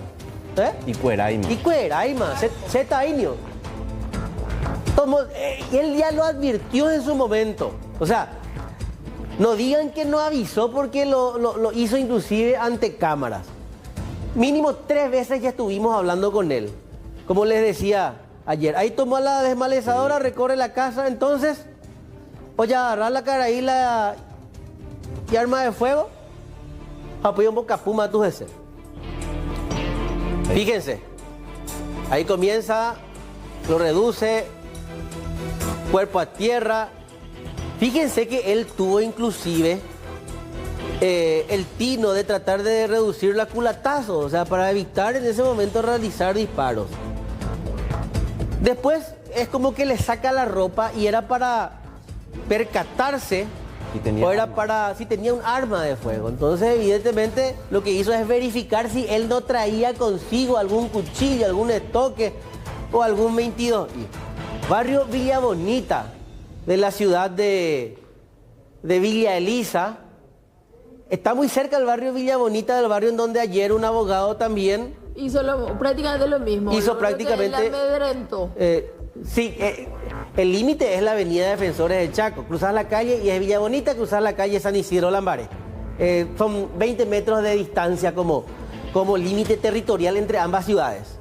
Icueraima, Zetainio. Y él ya lo advirtió en su momento. O sea, no digan que no avisó porque lo hizo inclusive ante cámaras. Mínimo 3 veces ya estuvimos hablando con él. Como les decía ayer, ahí tomó la desmalezadora, recorre la casa, entonces, voy a agarrar la caraíla y arma de fuego. Apoyo un boca puma a tus deseos. Fíjense, ahí comienza, lo reduce, cuerpo a tierra. Fíjense que él tuvo inclusive el tino de tratar de reducir la culatazo, o sea, para evitar en ese momento realizar disparos. Después es como que le saca la ropa y era para percatarse o era para si tenía un arma de fuego. Entonces, evidentemente, lo que hizo es verificar si él no traía consigo algún cuchillo, algún estoque o algún 22. Barrio Villa Bonita de la ciudad de Villa Elisa. Está muy cerca del barrio Villa Bonita, del barrio en donde ayer un abogado también hizo prácticamente lo mismo. Hizo prácticamente... Sí, el límite es la avenida Defensores del Chaco. Cruzas la calle y es Villa Bonita, cruzas la calle San Isidro Lambaré. Son 20 metros de distancia como límite territorial entre ambas ciudades.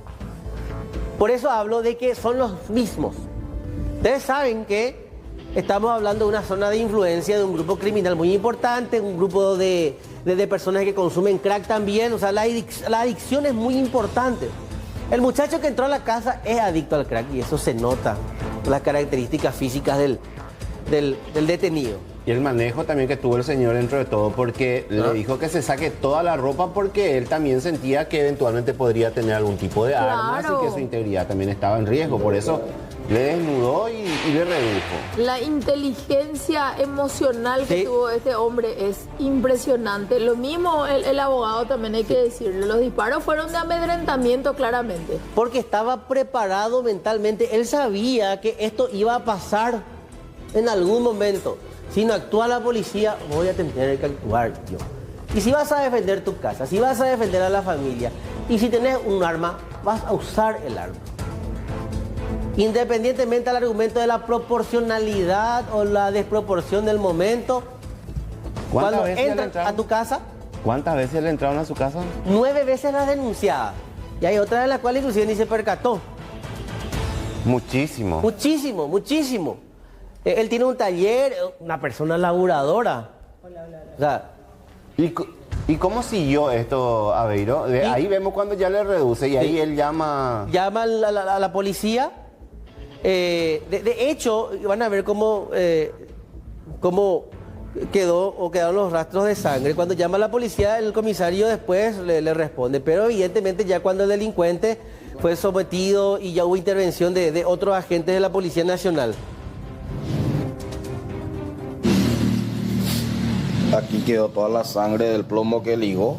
Por eso hablo de que son los mismos. Ustedes saben que estamos hablando de una zona de influencia de un grupo criminal muy importante, un grupo de personas que consumen crack también. O sea, la adicción es muy importante. El muchacho que entró a la casa es adicto al crack y eso se nota por las características físicas del detenido. Y el manejo también que tuvo el señor dentro de todo, porque le dijo que se saque toda la ropa porque él también sentía que eventualmente podría tener algún tipo de armas y que su integridad también estaba en riesgo. Por eso le desnudó y le redujo. La inteligencia emocional que tuvo este hombre es impresionante. Lo mismo el abogado también hay que decirle. Los disparos fueron de amedrentamiento claramente. Porque estaba preparado mentalmente. Él sabía que esto iba a pasar en algún momento. Si no actúa la policía, voy a tener que actuar yo. Y si vas a defender tu casa, si vas a defender a la familia, y si tenés un arma, vas a usar el arma. Independientemente del argumento de la proporcionalidad o la desproporción del momento, cuando entran a tu casa... ¿Cuántas veces le entraron a su casa? 9 veces las denunciadas. Y hay otra de las cuales inclusive ni se percató. Muchísimo. Muchísimo, muchísimo. Él tiene un taller, una persona laburadora. O sea, ¿Y cómo siguió esto, Aveiro? Ahí vemos cuando ya le reduce y ahí él llama... Llama a la policía. De hecho, van a ver cómo quedaron los rastros de sangre. Cuando llama a la policía, el comisario después le responde. Pero evidentemente ya cuando el delincuente fue sometido y ya hubo intervención de otros agentes de la Policía Nacional. Aquí quedó toda la sangre del plomo que ligó.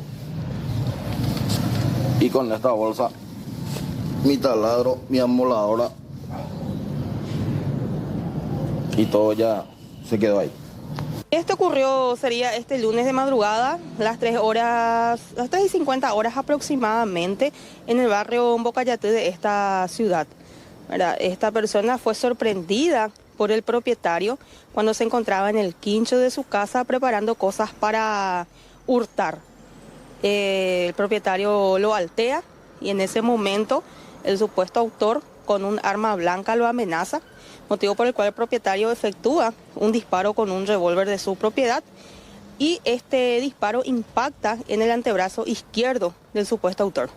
Y con esta bolsa, mi taladro, mi amoladora. Y todo ya se quedó ahí. Esto ocurrió, sería este lunes de madrugada, las 3:50 aproximadamente, en el barrio Mbocayatú de esta ciudad. ¿Verdad? Esta persona fue sorprendida por el propietario cuando se encontraba en el quincho de su casa preparando cosas para hurtar. El propietario lo altea y en ese momento el supuesto autor con un arma blanca lo amenaza, motivo por el cual el propietario efectúa un disparo con un revólver de su propiedad y este disparo impacta en el antebrazo izquierdo del supuesto autor.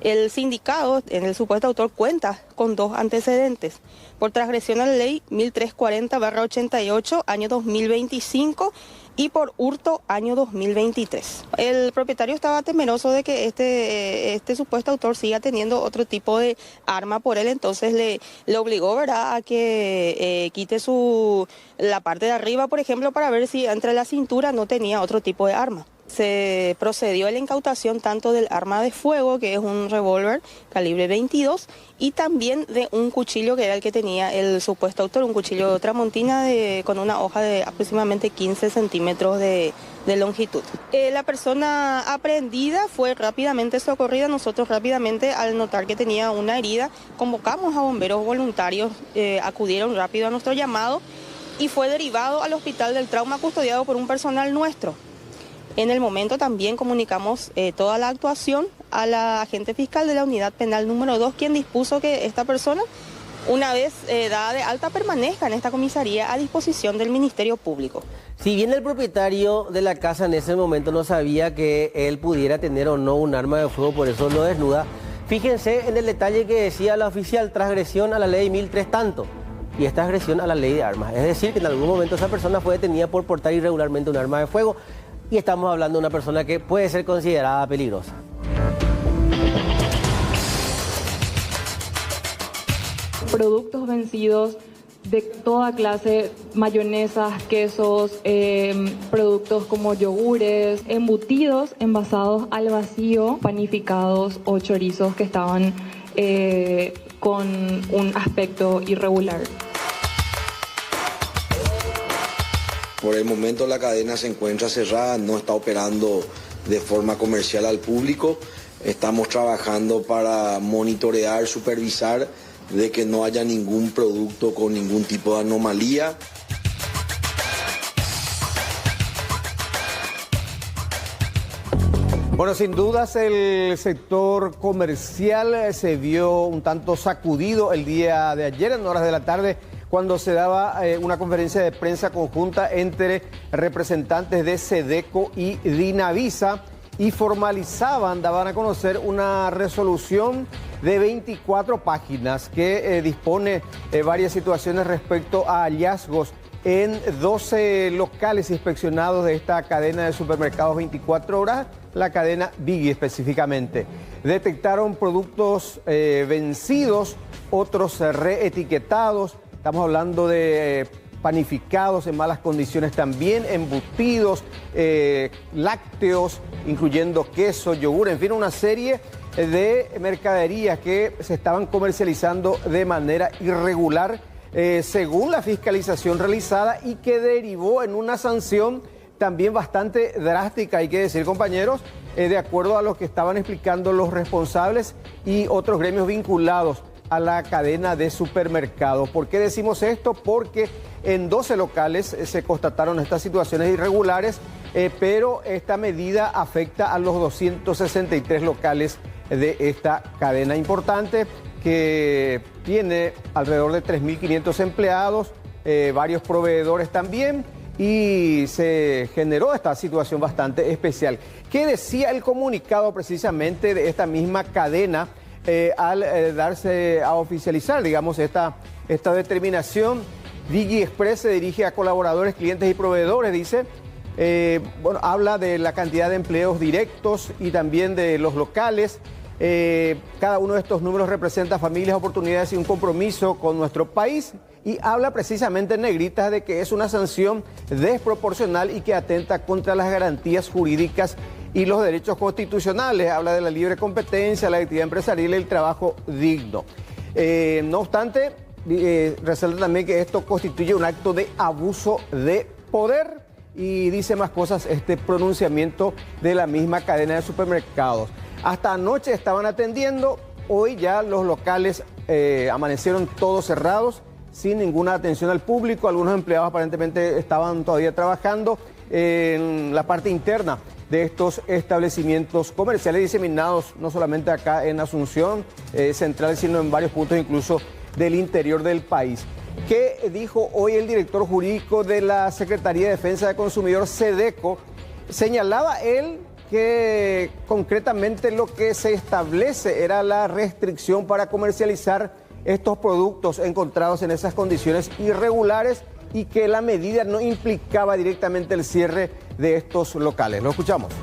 El sindicado, en el supuesto autor, cuenta con 2 antecedentes por transgresión a la ley 1340/88, año 2025, y por hurto, año 2023. El propietario estaba temeroso de que este supuesto autor siga teniendo otro tipo de arma por él, entonces le obligó, ¿verdad?, a que quite la parte de arriba, por ejemplo, para ver si entre la cintura no tenía otro tipo de arma. Se procedió a la incautación tanto del arma de fuego, que es un revólver calibre 22, y también de un cuchillo que era el que tenía el supuesto autor, un cuchillo tramontina con una hoja de aproximadamente 15 centímetros de longitud. La persona aprehendida fue rápidamente socorrida. Nosotros rápidamente, al notar que tenía una herida, convocamos a bomberos voluntarios, acudieron rápido a nuestro llamado y fue derivado al Hospital del Trauma custodiado por un personal nuestro. En el momento también comunicamos toda la actuación a la agente fiscal de la unidad penal número 2, quien dispuso que esta persona, una vez dada de alta, permanezca en esta comisaría a disposición del Ministerio Público. Si bien el propietario de la casa en ese momento no sabía que él pudiera tener o no un arma de fuego, por eso lo desnuda, fíjense en el detalle que decía la oficial: transgresión a la ley 1003 tanto, y esta agresión a la ley de armas. Es decir, que en algún momento esa persona fue detenida por portar irregularmente un arma de fuego. Y estamos hablando de una persona que puede ser considerada peligrosa. Productos vencidos de toda clase, mayonesas, quesos, productos como yogures, embutidos envasados al vacío, panificados o chorizos que estaban con un aspecto irregular. Por el momento la cadena se encuentra cerrada, no está operando de forma comercial al público. Estamos trabajando para monitorear, supervisar de que no haya ningún producto con ningún tipo de anomalía. Bueno, sin dudas el sector comercial se vio un tanto sacudido el día de ayer en horas de la tarde, cuando se daba una conferencia de prensa conjunta entre representantes de SEDECO y Dinavisa, y daban a conocer una resolución de 24 páginas que dispone varias situaciones respecto a hallazgos en 12 locales inspeccionados de esta cadena de supermercados 24 horas, la cadena Biggie específicamente. Detectaron productos vencidos, otros reetiquetados. Estamos hablando de panificados en malas condiciones también, embutidos, lácteos, incluyendo queso, yogur, en fin, una serie de mercaderías que se estaban comercializando de manera irregular, según la fiscalización realizada, y que derivó en una sanción también bastante drástica, hay que decir, compañeros, de acuerdo a lo que estaban explicando los responsables y otros gremios vinculados a la cadena de supermercados. ¿Por qué decimos esto? Porque en 12 locales se constataron estas situaciones irregulares, pero esta medida afecta a los 263 locales de esta cadena importante, que tiene alrededor de 3.500 empleados, varios proveedores también, y se generó esta situación bastante especial. ¿Qué decía el comunicado precisamente de esta misma cadena al darse a oficializar, digamos, esta determinación? Digi Express se dirige a colaboradores, clientes y proveedores, dice. Habla de la cantidad de empleos directos y también de los locales. Cada uno de estos números representa familias, oportunidades y un compromiso con nuestro país, y habla precisamente en negritas de que es una sanción desproporcional y que atenta contra las garantías jurídicas y los derechos constitucionales. Habla de la libre competencia, la actividad empresarial y el trabajo digno. No obstante, resalta también que esto constituye un acto de abuso de poder, y dice más cosas este pronunciamiento de la misma cadena de supermercados. Hasta anoche estaban atendiendo, hoy ya los locales amanecieron todos cerrados, sin ninguna atención al público. Algunos empleados aparentemente estaban todavía trabajando en la parte interna de estos establecimientos comerciales diseminados no solamente acá en Asunción Central, sino en varios puntos incluso del interior del país. ¿Qué dijo hoy el director jurídico de la Secretaría de Defensa del Consumidor, SEDECO? Señalaba él que concretamente lo que se establece era la restricción para comercializar estos productos encontrados en esas condiciones irregulares y que la medida no implicaba directamente el cierre de estos locales. Lo escuchamos.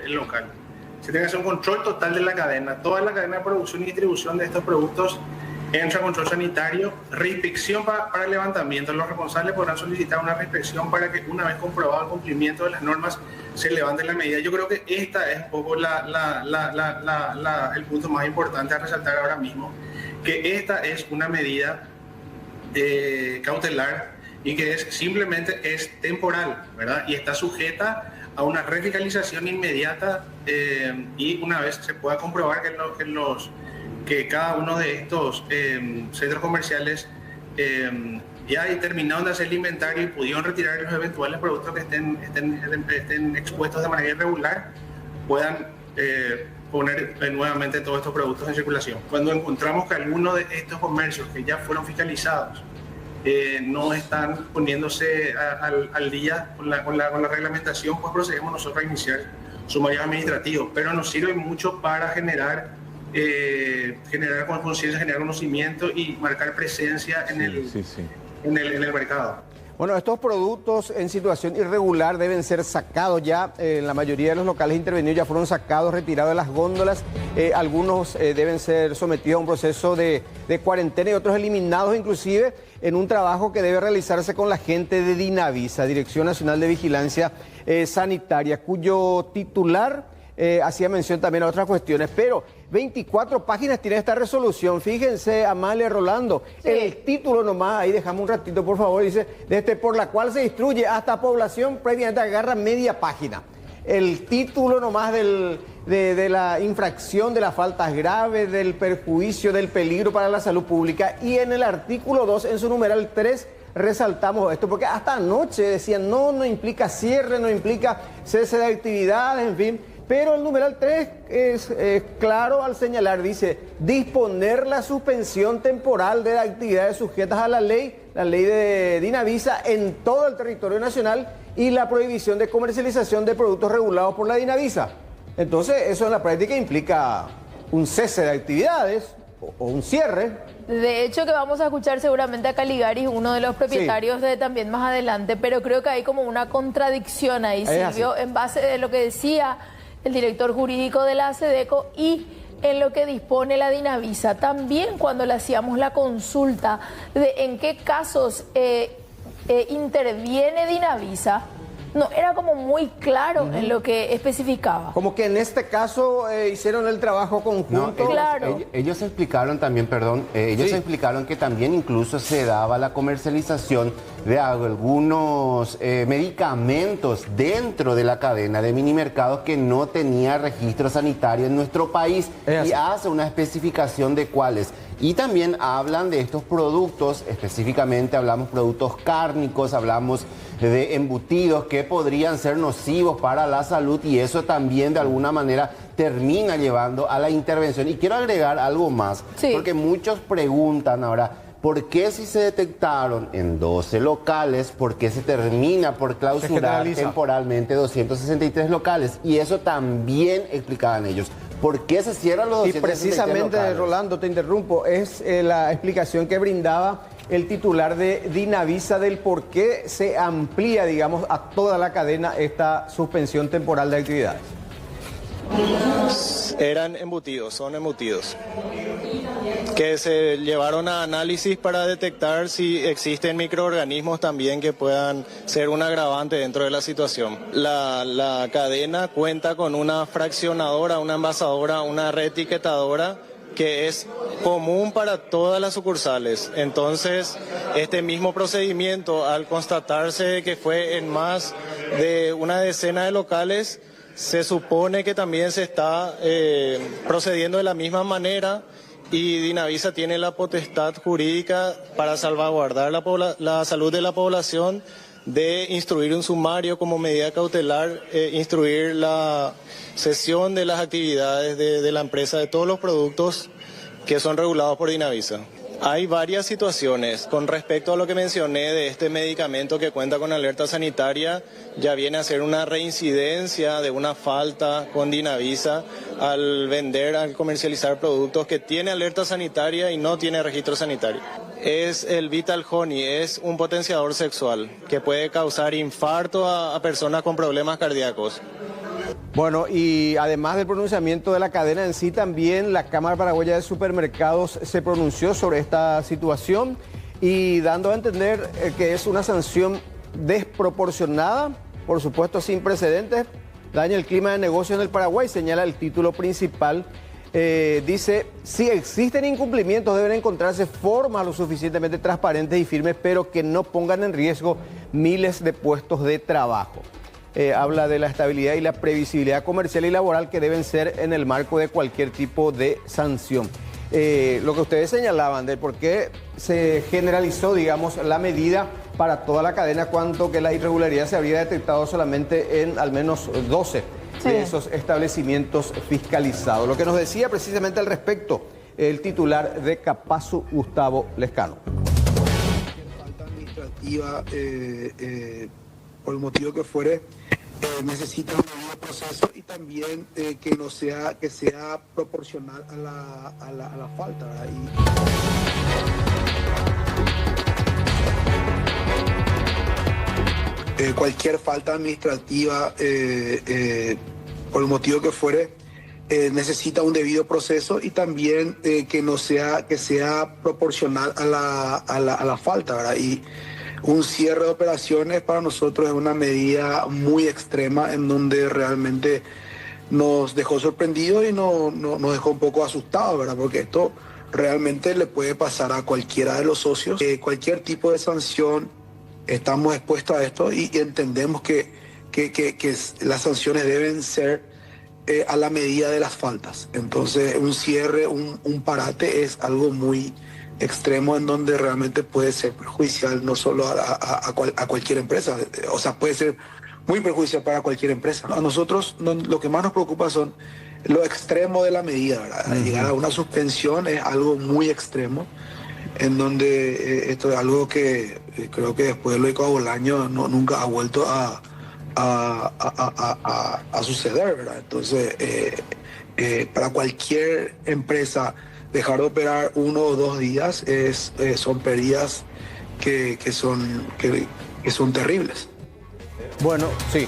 El local. Se tiene que hacer un control total de la cadena. Toda la cadena de producción y distribución de estos productos entra a control sanitario, reinspección para el levantamiento. Los responsables podrán solicitar una reinspección para que, una vez comprobado el cumplimiento de las normas, se levante la medida. Yo creo que esta es un poco el punto más importante a resaltar ahora mismo, que esta es una medida cautelar y que simplemente es temporal, ¿verdad? Y está sujeta a una revitalización inmediata y una vez se pueda comprobar que cada uno de estos centros comerciales ya determinaron de hacer el inventario y pudieron retirar los eventuales productos que estén expuestos de manera irregular, puedan poner nuevamente todos estos productos en circulación. Cuando encontramos que algunos de estos comercios que ya fueron fiscalizados no están poniéndose al día con la reglamentación, pues procedemos nosotros a iniciar sumarios administrativos, pero nos sirve mucho para generar conciencia, generar conocimiento y marcar presencia en el mercado. Bueno, estos productos en situación irregular deben ser sacados ya. La mayoría de los locales intervenidos ya fueron sacados, retirados de las góndolas. Algunos deben ser sometidos a un proceso de cuarentena y otros eliminados, inclusive en un trabajo que debe realizarse con la gente de Dinavisa, Dirección Nacional de Vigilancia Sanitaria, cuyo titular hacía mención también a otras cuestiones, pero 24 páginas tiene esta resolución. Fíjense, Amalia, Rolando, sí. El título nomás, ahí dejamos un ratito, por favor, dice, por la cual se instruye hasta población previamente, agarra media página. El título nomás de la infracción, de las faltas graves, del perjuicio, del peligro para la salud pública. Y en el artículo 2, en su numeral 3, resaltamos esto, porque hasta anoche decían, no implica cierre, no implica cese de actividades, en fin. Pero el numeral 3 es claro al señalar, dice, disponer la suspensión temporal de las actividades sujetas a la ley de Dinavisa en todo el territorio nacional y la prohibición de comercialización de productos regulados por la Dinavisa. Entonces, eso en la práctica implica un cese de actividades o un cierre. De hecho, que vamos a escuchar seguramente a Caligaris, uno de los propietarios, sí, de también más adelante, pero creo que hay como una contradicción ahí, Silvio, en base de lo que decía el director jurídico de la ACEDECO y en lo que dispone la Dinavisa. También cuando le hacíamos la consulta de en qué casos interviene Dinavisa, no era como muy claro en lo que especificaba. Como que en este caso hicieron el trabajo conjunto. No, claro. Ellos explicaron también, ellos explicaron que también incluso se daba la comercialización de algunos medicamentos dentro de la cadena de minimercados que no tenía registro sanitario en nuestro país y hace una especificación de cuáles. Y también hablan de estos productos, específicamente hablamos productos cárnicos, hablamos de embutidos que podrían ser nocivos para la salud y eso también de alguna manera termina llevando a la intervención. Y quiero agregar algo más, porque muchos preguntan ahora, ¿por qué si se detectaron en 12 locales, por qué se termina por clausurar temporalmente 263 locales? Y eso también explicaban ellos. ¿Por qué se cierran los 263 locales? Y precisamente, Rolando, te interrumpo, es la explicación que brindaba el titular de Dinavisa del por qué se amplía, digamos, a toda la cadena esta suspensión temporal de actividades. Eran embutidos, son embutidos, que se llevaron a análisis para detectar si existen microorganismos también que puedan ser un agravante dentro de la situación. La cadena cuenta con una fraccionadora, una envasadora, una reetiquetadora que es común para todas las sucursales. Entonces, este mismo procedimiento, al constatarse que fue en más de una decena de locales, se supone que también se está procediendo de la misma manera y Dinavisa tiene la potestad jurídica para salvaguardar la salud de la población de instruir un sumario como medida cautelar, instruir la cesión de las actividades de la empresa, de todos los productos que son regulados por Dinavisa. Hay varias situaciones. Con respecto a lo que mencioné de este medicamento que cuenta con alerta sanitaria, ya viene a ser una reincidencia de una falta con Dinavisa al vender, al comercializar productos que tiene alerta sanitaria y no tiene registro sanitario. Es el Vital Honey, es un potenciador sexual que puede causar infarto a personas con problemas cardíacos. Bueno, y además del pronunciamiento de la cadena en sí, también la Cámara Paraguaya de Supermercados se pronunció sobre esta situación y dando a entender que es una sanción desproporcionada, por supuesto sin precedentes, daña el clima de negocio en el Paraguay, señala el título principal. Dice, si existen incumplimientos deben encontrarse formas lo suficientemente transparentes y firmes, pero que no pongan en riesgo miles de puestos de trabajo. Habla de la estabilidad y la previsibilidad comercial y laboral que deben ser en el marco de cualquier tipo de sanción. Lo que ustedes señalaban de por qué se generalizó, digamos, la medida para toda la cadena, cuanto que la irregularidad se habría detectado solamente en al menos 12 de esos establecimientos fiscalizados. Lo que nos decía precisamente al respecto el titular de Capasu, Gustavo Lescano. Falta administrativa, por el motivo que fuere, necesita un debido proceso y también que sea proporcional a la falta, ¿verdad? Cualquier falta administrativa, por el motivo que fuere, necesita un debido proceso y también que sea proporcional a la falta, ¿verdad? Y un cierre de operaciones para nosotros es una medida muy extrema en donde realmente nos dejó sorprendidos y nos dejó un poco asustados, ¿verdad? Porque esto realmente le puede pasar a cualquiera de los socios. Cualquier tipo de sanción, estamos expuestos a esto y entendemos que las sanciones deben ser a la medida de las faltas. Entonces, un cierre, un parate es algo muy extremo en donde realmente puede ser perjudicial no solo a cualquier empresa, o sea, puede ser muy perjudicial para cualquier empresa. A nosotros lo que más nos preocupa son lo extremo de la medida, ¿verdad? Llegar a una suspensión es algo muy extremo, en donde esto es algo que creo que después de lo de Coabolaño nunca ha vuelto a suceder, ¿verdad? Entonces, para cualquier empresa dejar de operar 1 o 2 días son pérdidas que son terribles. Bueno, sí.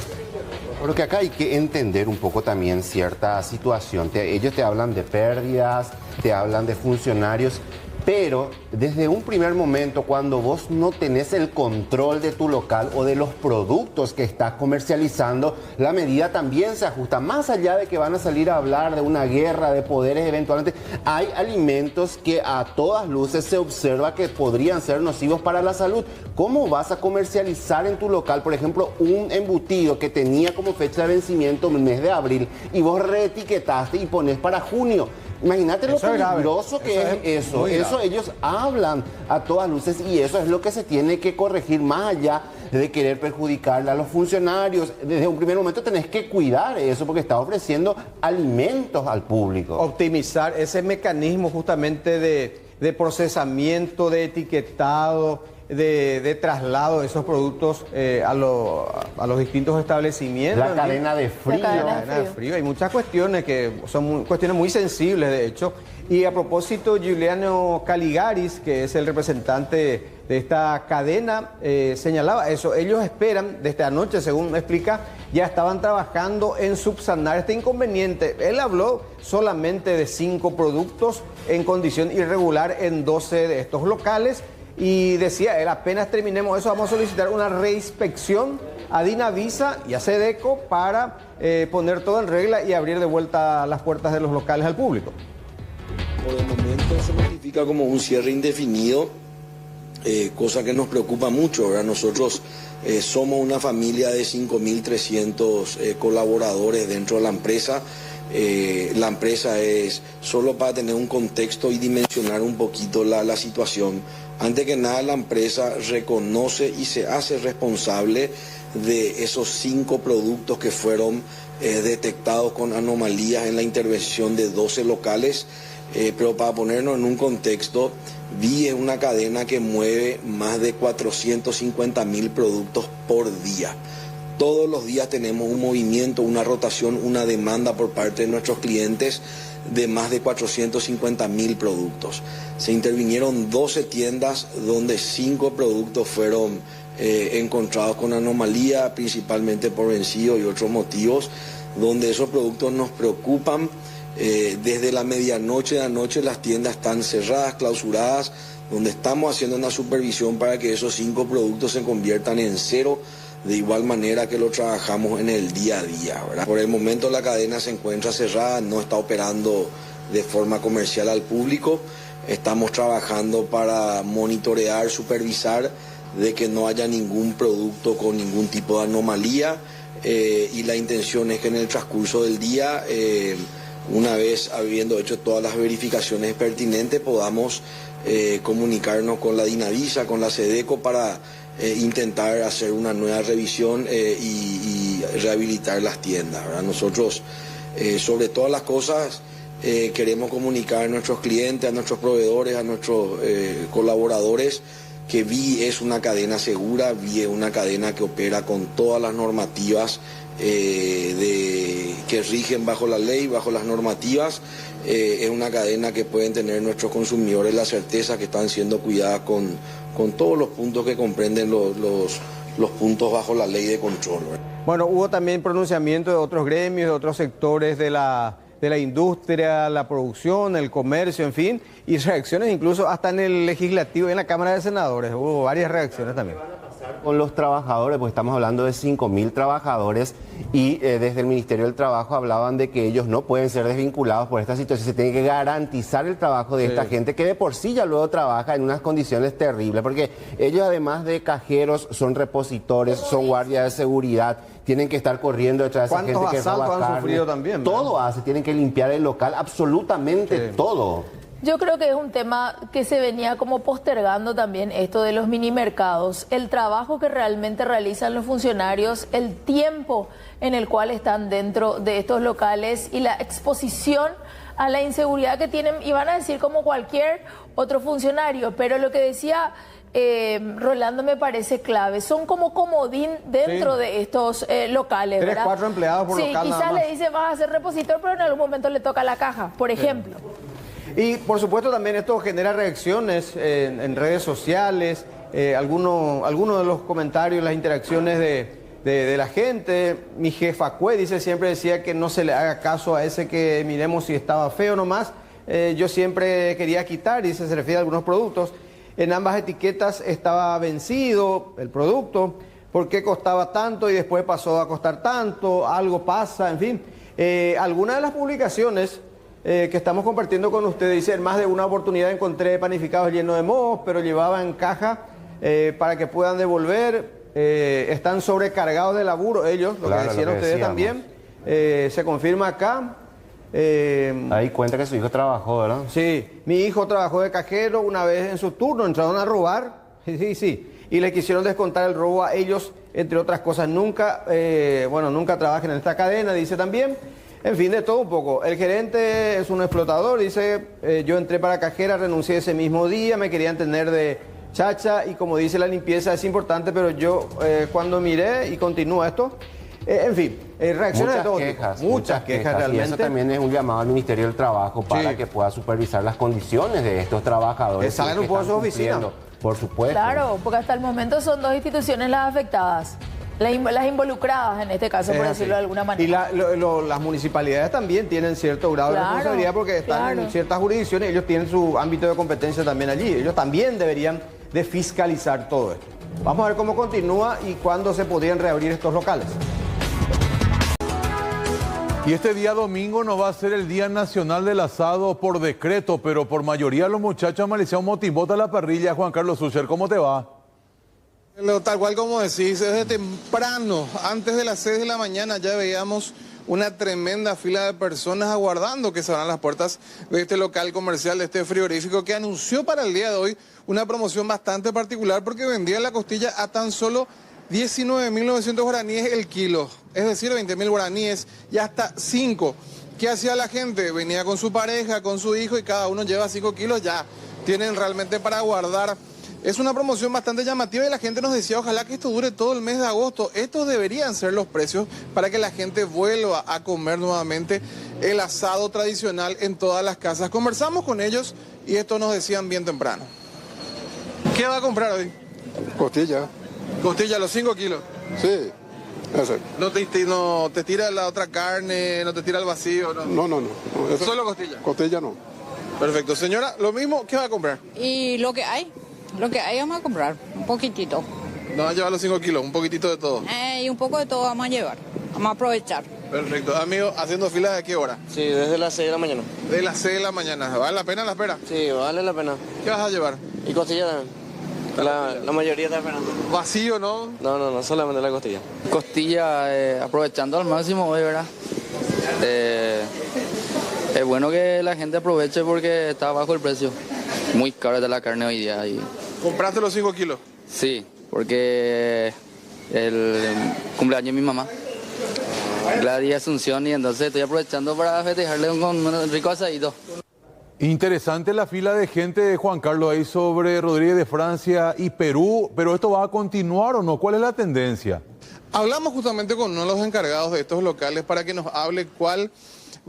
Creo que acá hay que entender un poco también cierta situación. Ellos te hablan de pérdidas, te hablan de funcionarios, pero desde un primer momento, cuando vos no tenés el control de tu local o de los productos que estás comercializando, la medida también se ajusta. Más allá de que van a salir a hablar de una guerra de poderes eventualmente, hay alimentos que a todas luces se observa que podrían ser nocivos para la salud. ¿Cómo vas a comercializar en tu local, por ejemplo, un embutido que tenía como fecha de vencimiento el mes de abril y vos reetiquetaste y pones para junio? Imagínate lo peligroso que es eso. Eso ellos hablan a todas luces y eso es lo que se tiene que corregir, más allá de querer perjudicarle a los funcionarios. Desde un primer momento tenés que cuidar eso porque estás ofreciendo alimentos al público. Optimizar ese mecanismo justamente de procesamiento, de etiquetado, de traslado de esos productos a los distintos establecimientos. La cadena de frío. La cadena de frío. Hay muchas cuestiones que son cuestiones muy sensibles, de hecho. Y a propósito, Giuliano Caligaris, que es el representante de esta cadena, señalaba eso. Ellos esperan, desde anoche, según me explica, ya estaban trabajando en subsanar este inconveniente. Él habló solamente de 5 productos en condición irregular en 12 de estos locales. Y decía él, apenas terminemos eso, vamos a solicitar una reinspección a Dinavisa y a Sedeco para poner todo en regla y abrir de vuelta las puertas de los locales al público. Por el momento se notifica como un cierre indefinido, cosa que nos preocupa mucho, ¿verdad? Nosotros somos una familia de 5.300 colaboradores dentro de la empresa. La empresa es, solo para tener un contexto y dimensionar un poquito la situación, Antes que nada, la empresa reconoce y se hace responsable de esos 5 productos que fueron detectados con anomalías en la intervención de 12 locales. Pero para ponernos en un contexto, VIE es una cadena que mueve más de 450.000 productos por día. Todos los días tenemos un movimiento, una rotación, una demanda por parte de nuestros clientes de más de 450.000 productos. Se intervinieron 12 tiendas donde 5 productos fueron encontrados con anomalía, principalmente por vencido y otros motivos, donde esos productos nos preocupan. Desde la medianoche de anoche las tiendas están cerradas, clausuradas, donde estamos haciendo una supervisión para que esos 5 productos se conviertan en 0, de igual manera que lo trabajamos en el día a día, ¿verdad? Por el momento la cadena se encuentra cerrada, no está operando de forma comercial al público. Estamos trabajando para monitorear, supervisar de que no haya ningún producto con ningún tipo de anomalía, y la intención es que en el transcurso del día, una vez habiendo hecho todas las verificaciones pertinentes, podamos comunicarnos con la Dinavisa, con la SEDECO, para intentar hacer una nueva revisión y rehabilitar las tiendas, ¿verdad? Nosotros, sobre todas las cosas, queremos comunicar a nuestros clientes, a nuestros proveedores, a nuestros colaboradores, que VIE es una cadena segura, VIE es una cadena que opera con todas las normativas que rigen bajo la ley, bajo las normativas. Es una cadena que pueden tener nuestros consumidores la certeza que están siendo cuidadas con todos los puntos que comprenden los puntos bajo la ley de control, ¿verdad? Bueno, hubo también pronunciamiento de otros gremios, de otros sectores de la industria, la producción, el comercio, en fin, y reacciones incluso hasta en el legislativo y en la Cámara de Senadores. Hubo varias reacciones también. Con los trabajadores, pues estamos hablando de 5.000 trabajadores y desde el Ministerio del Trabajo hablaban de que ellos no pueden ser desvinculados por esta situación. Se tiene que garantizar el trabajo de esta gente que de por sí ya luego trabaja en unas condiciones terribles, porque ellos además de cajeros son repositores, son guardias de seguridad, tienen que estar corriendo detrás de esa gente que roba carne. Han sufrido también, ¿verdad? Todo hace, tienen que limpiar el local, absolutamente todo. Yo creo que es un tema que se venía como postergando también, esto de los mini mercados, el trabajo que realmente realizan los funcionarios, el tiempo en el cual están dentro de estos locales y la exposición a la inseguridad que tienen, y van a decir como cualquier otro funcionario, pero lo que decía Rolando me parece clave, son como comodín dentro de estos locales, 3, 4 empleados por local. Sí, quizás le dice vas a ser repositor, pero en algún momento le toca la caja, por ejemplo. Y por supuesto también esto genera reacciones en redes sociales, algunos de los comentarios, las interacciones de la gente. Mi jefa siempre decía que no se le haga caso a ese que miremos si estaba feo nomás. Yo siempre quería quitar, se refiere a algunos productos. En ambas etiquetas estaba vencido el producto, por qué costaba tanto y después pasó a costar tanto, algo pasa, en fin. Algunas de las publicaciones que estamos compartiendo con ustedes, dice, en más de una oportunidad encontré panificados llenos de mohos, pero llevaba en caja para que puedan devolver. Están sobrecargados de laburo ellos, lo que decían ustedes también. Se confirma acá. Ahí cuenta que su hijo trabajó, ¿verdad? Sí, mi hijo trabajó de cajero, una vez en su turno entraron a robar, sí, y le quisieron descontar el robo a ellos, entre otras cosas. Nunca trabajen en esta cadena, dice también. En fin, de todo un poco. El gerente es un explotador, dice, yo entré para cajera, renuncié ese mismo día, me querían tener de chacha, y como dice, la limpieza es importante, pero yo cuando miré, y continúa esto, en fin, reacciones de todo tipo. Muchas quejas realmente. Y eso también es un llamado al Ministerio del Trabajo para que pueda supervisar las condiciones de estos trabajadores. Que salgan un poco de su oficina. Por supuesto. Claro, porque hasta el momento son 2 instituciones las afectadas. Las involucradas en este caso, por decirlo de alguna manera. Y las municipalidades también tienen cierto grado de responsabilidad porque están en ciertas jurisdicciones, ellos tienen su ámbito de competencia también allí. Ellos también deberían de fiscalizar todo esto. Vamos a ver cómo continúa y cuándo se podrían reabrir estos locales. Y este día domingo no va a ser el Día Nacional del Asado por decreto, pero por mayoría los muchachos amaliciaron motimbota a la parrilla. Juan Carlos Sucher, ¿cómo te va? Tal cual como decís, desde temprano, antes de las 6 de la mañana ya veíamos una tremenda fila de personas aguardando que se abran las puertas de este local comercial, de este frigorífico, que anunció para el día de hoy una promoción bastante particular porque vendía la costilla a tan solo 19.900 guaraníes el kilo, es decir, 20.000 guaraníes y hasta 5. ¿Qué hacía la gente? Venía con su pareja, con su hijo y cada uno lleva 5 kilos, ya tienen realmente para guardar. Es una promoción bastante llamativa y la gente nos decía, ojalá que esto dure todo el mes de agosto. Estos deberían ser los precios para que la gente vuelva a comer nuevamente el asado tradicional en todas las casas. Conversamos con ellos y esto nos decían bien temprano. ¿Qué va a comprar hoy? Costilla. Costilla, los 5 kilos. Sí, ese. ¿No te tira la otra carne, no te tira el vacío? No. ¿Solo costilla? Costilla no. Perfecto. Señora, lo mismo, ¿qué va a comprar? Y lo que hay vamos a comprar, un poquitito. No va a llevar los 5 kilos, un poquitito de todo. Y un poco de todo vamos a llevar, vamos a aprovechar. Perfecto. Amigo, ¿haciendo filas de qué hora? Sí, desde las 6 de la mañana. De las 6 de la mañana. ¿Vale la pena la espera? Sí, vale la pena. ¿Qué vas a llevar? Y costilla también. La mayoría está esperando. ¿Vacío, no? No, solamente la costilla. Costilla, aprovechando al máximo hoy, ¿verdad? Es bueno que la gente aproveche porque está bajo el precio. Muy caro está la carne hoy día. ¿Compraste los 5 kilos? Sí, porque el cumpleaños de mi mamá, Gladys Asunción, y entonces estoy aprovechando para festejarle con un rico asadito. Interesante la fila de gente, Juan Carlos, ahí sobre Rodríguez de Francia y Perú, pero ¿esto va a continuar o no? ¿Cuál es la tendencia? Hablamos justamente con uno de los encargados de estos locales para que nos hable cuál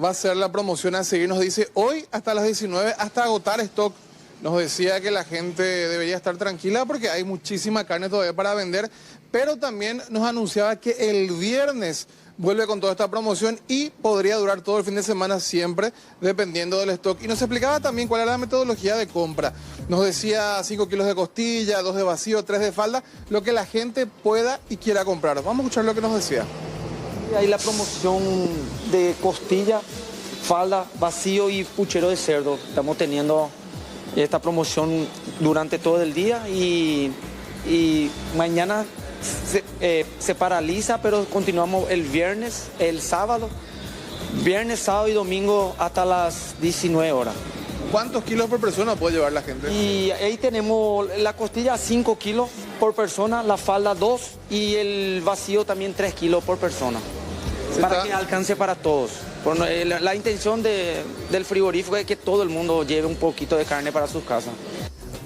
va a ser la promoción a seguir. Nos dice, hoy hasta las 19, hasta agotar stock. Nos decía que la gente debería estar tranquila porque hay muchísima carne todavía para vender, pero también nos anunciaba que el viernes vuelve con toda esta promoción y podría durar todo el fin de semana siempre, dependiendo del stock. Y nos explicaba también cuál era la metodología de compra. Nos decía 5 kilos de costilla, 2 de vacío, 3 de falda, lo que la gente pueda y quiera comprar. Vamos a escuchar lo que nos decía. Hay la promoción de costilla, falda, vacío y puchero de cerdo. Estamos teniendo esta promoción durante todo el día y mañana se paraliza, pero continuamos el viernes, el sábado, viernes, sábado y domingo hasta las 19 horas. ¿Cuántos kilos por persona puede llevar la gente? Y ahí tenemos la costilla 5 kilos por persona, la falda 2 y el vacío también 3 kilos por persona. Para que alcance para todos. La intención del frigorífico es que todo el mundo lleve un poquito de carne para sus casas.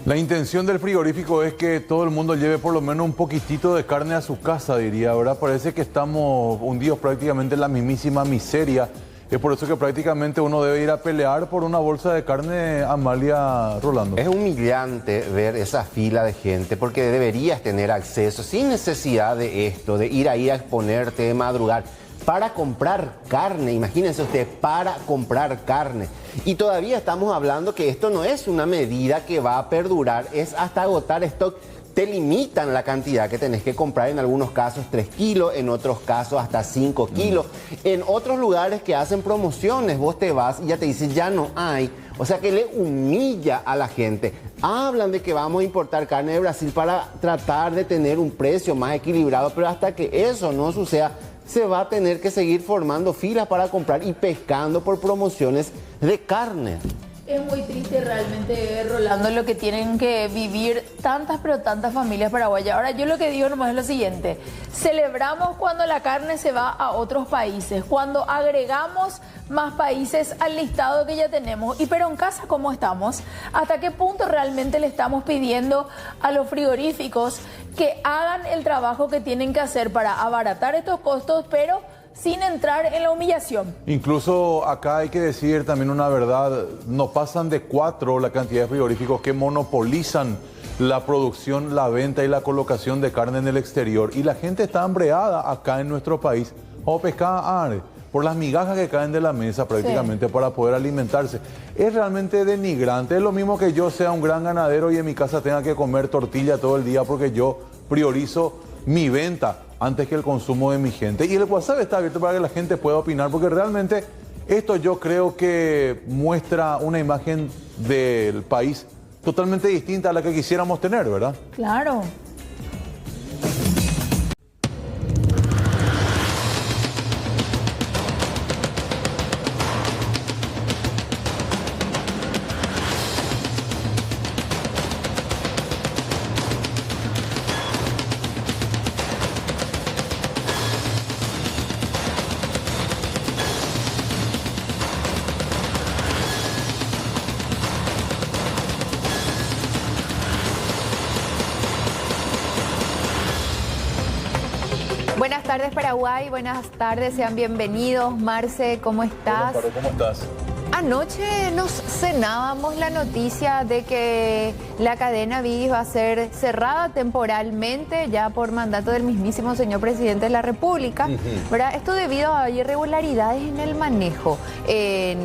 La intención del frigorífico es que todo el mundo lleve por lo menos un poquitito de carne a su casa, diría, ¿verdad? Parece que estamos hundidos prácticamente en la mismísima miseria. Es por eso que prácticamente uno debe ir a pelear por una bolsa de carne, Amalia Rolando. Es humillante ver esa fila de gente porque deberías tener acceso sin necesidad de esto, de ir ahí a exponerte, de madrugar, para comprar carne. Imagínense usted, para comprar carne. Y todavía estamos hablando que esto no es una medida que va a perdurar, es hasta agotar stock. Te limitan la cantidad que tenés que comprar, en algunos casos 3 kilos, en otros casos hasta 5 kilos. En otros lugares que hacen promociones, vos te vas y ya te dicen ya no hay. O sea que le humilla a la gente. Hablan de que vamos a importar carne de Brasil para tratar de tener un precio más equilibrado, pero hasta que eso no suceda, se va a tener que seguir formando filas para comprar y pescando por promociones de carne. Es muy triste realmente, Rolando, lo que tienen que vivir tantas familias paraguayas. Ahora, yo lo que digo nomás es lo siguiente. Celebramos cuando la carne se va a otros países, cuando agregamos más países al listado que ya tenemos. Pero en casa, ¿cómo estamos? ¿Hasta qué punto realmente le estamos pidiendo a los frigoríficos que hagan el trabajo que tienen que hacer para abaratar estos costos, pero sin entrar en la humillación? Incluso acá hay que decir también una verdad, no pasan de 4 la cantidad de frigoríficos que monopolizan la producción, la venta y la colocación de carne en el exterior. Y la gente está hambreada acá en nuestro país. Vamos a pescar por las migajas que caen de la mesa prácticamente, sí, para poder alimentarse. Es realmente denigrante. Es lo mismo que yo sea un gran ganadero y en mi casa tenga que comer tortilla todo el día porque yo priorizo mi venta antes que el consumo de mi gente. Y el WhatsApp está abierto para que la gente pueda opinar, porque realmente esto yo creo que muestra una imagen del país totalmente distinta a la que quisiéramos tener, ¿verdad? Claro. Buenas tardes, Paraguay. Buenas tardes, sean bienvenidos. Marce, ¿cómo estás? Hola, ¿cómo estás? Anoche nos cenábamos la noticia de que la cadena Vigis va a ser cerrada temporalmente ya por mandato del mismísimo señor presidente de la República, ¿verdad? Esto debido a irregularidades en el manejo,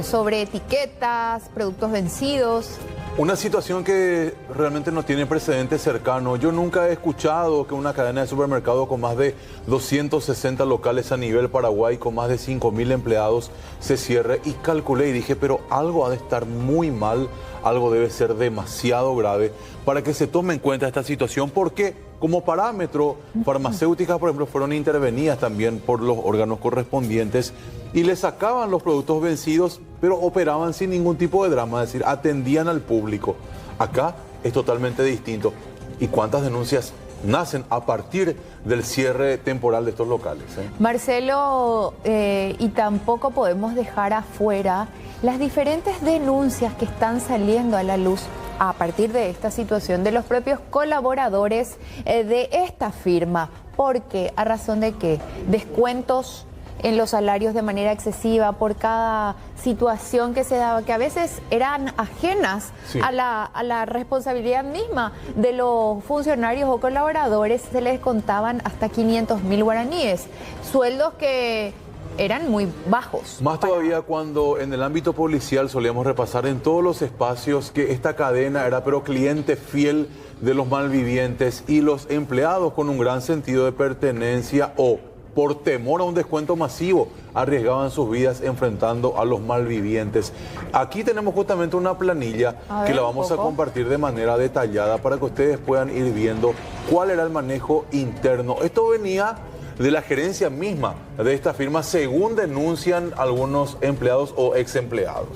sobre etiquetas, productos vencidos. Una situación que realmente no tiene precedentes cercanos. Yo nunca he escuchado que una cadena de supermercados con más de 260 locales a nivel Paraguay, con más de 5.000 empleados, se cierre. Y calculé y dije, pero algo ha de estar muy mal, algo debe ser demasiado grave para que se tome en cuenta esta situación, porque como parámetro, farmacéuticas, por ejemplo, fueron intervenidas también por los órganos correspondientes y le sacaban los productos vencidos, pero operaban sin ningún tipo de drama, es decir, atendían al público. Acá es totalmente distinto. ¿Y cuántas denuncias nacen a partir del cierre temporal de estos locales? Marcelo, y tampoco podemos dejar afuera las diferentes denuncias que están saliendo a la luz a partir de esta situación de los propios colaboradores de esta firma. ¿Por qué? ¿A razón de qué? Descuentos en los salarios de manera excesiva por cada situación que se daba, que a veces eran ajenas a la responsabilidad misma de los funcionarios o colaboradores. Se les contaban hasta 500.000 guaraníes, sueldos que eran muy bajos. Más todavía cuando en el ámbito policial solíamos repasar en todos los espacios que esta cadena era pero cliente fiel de los malvivientes, y los empleados con un gran sentido de pertenencia o por temor a un descuento masivo arriesgaban sus vidas enfrentando a los malvivientes. Aquí tenemos justamente una planilla que la vamos a compartir de manera detallada para que ustedes puedan ir viendo cuál era el manejo interno. Esto venía de la gerencia misma de esta firma, según denuncian algunos empleados o ex empleados.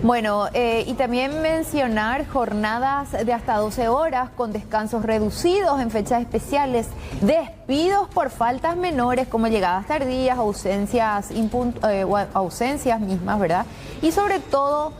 Bueno, y también mencionar jornadas de hasta 12 horas con descansos reducidos en fechas especiales, despidos por faltas menores como llegadas tardías, ausencias mismas, ¿verdad? Y sobre todo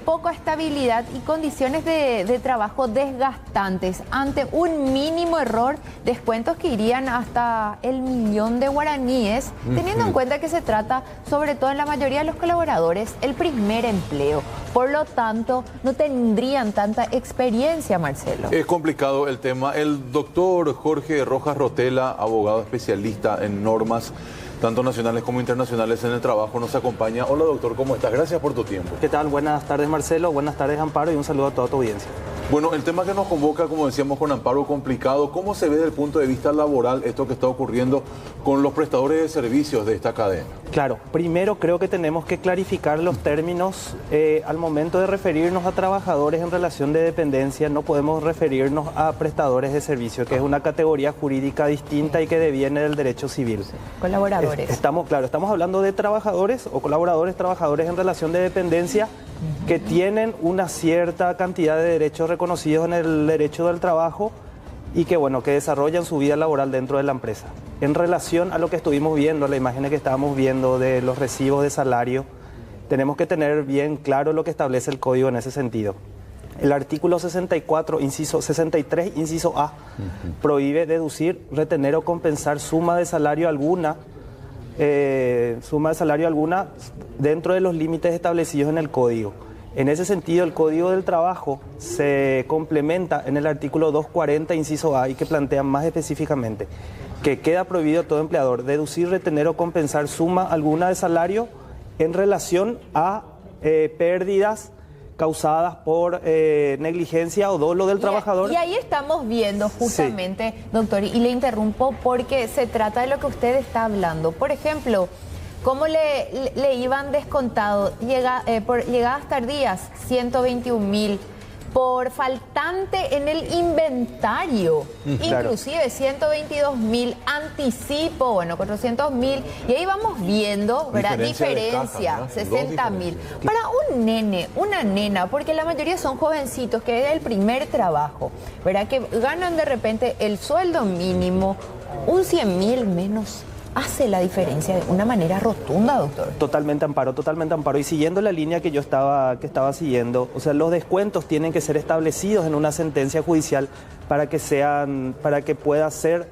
poca estabilidad y condiciones de trabajo desgastantes. Ante un mínimo error, descuentos que irían hasta el 1.000.000 de guaraníes, teniendo en cuenta que se trata, sobre todo en la mayoría de los colaboradores, el primer empleo. Por lo tanto, no tendrían tanta experiencia, Marcelo. Es complicado el tema. El doctor Jorge Rojas Rotela, abogado especialista en normas tanto nacionales como internacionales en el trabajo, nos acompaña. Hola doctor, ¿cómo estás? Gracias por tu tiempo. ¿Qué tal? Buenas tardes Marcelo, buenas tardes Amparo y un saludo a toda tu audiencia. Bueno, el tema que nos convoca, como decíamos con Amparo, complicado. ¿Cómo se ve desde el punto de vista laboral esto que está ocurriendo con los prestadores de servicios de esta cadena? Claro, primero creo que tenemos que clarificar los términos al momento de referirnos a trabajadores en relación de dependencia. No podemos referirnos a prestadores de servicio, que es una categoría jurídica distinta y que deviene del derecho civil. Colaboradores. Estamos hablando de trabajadores o colaboradores, trabajadores en relación de dependencia que tienen una cierta cantidad de derechos reconocidos en el derecho del trabajo y que, bueno, que desarrollan su vida laboral dentro de la empresa. En relación a lo que estuvimos viendo, las imágenes que estábamos viendo de los recibos de salario, tenemos que tener bien claro lo que establece el código en ese sentido. El artículo 63, inciso A, prohíbe deducir, retener o compensar suma de salario alguna dentro de los límites establecidos en el código. En ese sentido, el Código del Trabajo se complementa en el artículo 240, inciso A, y que plantea más específicamente que queda prohibido a todo empleador deducir, retener o compensar suma alguna de salario en relación a pérdidas causadas por negligencia o dolo del trabajador. Y ahí estamos viendo justamente, doctor, y le interrumpo porque se trata de lo que usted está hablando. Por ejemplo, ¿cómo le iban descontado por llegadas tardías? 121.000. Por faltante en el inventario, inclusive 122.000, anticipo, bueno, 400.000, y ahí vamos viendo, ¿verdad? Diferencia, 60.000. Para un nene, una nena, porque la mayoría son jovencitos, que es el primer trabajo, ¿verdad? Que ganan de repente el sueldo mínimo, un 100.000 menos. Hace la diferencia de una manera rotunda, doctor. Totalmente, Amparo. Y siguiendo la línea que estaba siguiendo, o sea, los descuentos tienen que ser establecidos en una sentencia judicial para que pueda ser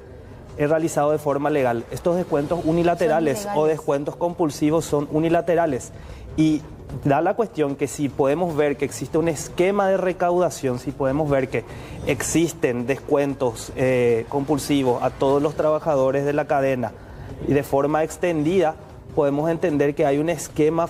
realizado de forma legal. Estos descuentos unilaterales o descuentos compulsivos son unilaterales. Y da la cuestión que si podemos ver que existe un esquema de recaudación, si podemos ver que existen descuentos compulsivos a todos los trabajadores de la cadena y de forma extendida, podemos entender que hay un esquema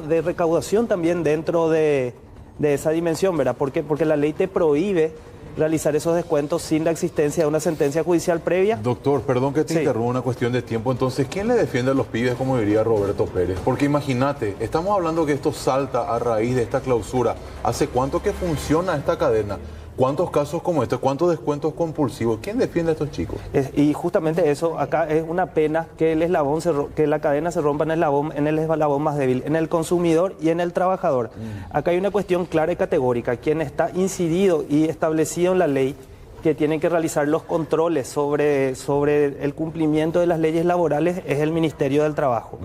de recaudación también dentro de esa dimensión, ¿verdad? ¿Por qué? Porque la ley te prohíbe realizar esos descuentos sin la existencia de una sentencia judicial previa. Doctor, perdón que te interrumpa, una cuestión de tiempo. Entonces, ¿quién le defiende a los pibes, como diría Roberto Pérez? Porque imagínate, estamos hablando que esto salta a raíz de esta clausura. ¿Hace cuánto que funciona esta cadena? ¿Cuántos casos como este? ¿Cuántos descuentos compulsivos? ¿Quién defiende a estos chicos? Y justamente eso, acá es una pena que el eslabón que la cadena se rompa en el eslabón más débil, en el consumidor y en el trabajador. Acá hay una cuestión clara y categórica. Quien está incidido y establecido en la ley que tiene que realizar los controles sobre el cumplimiento de las leyes laborales es el Ministerio del Trabajo.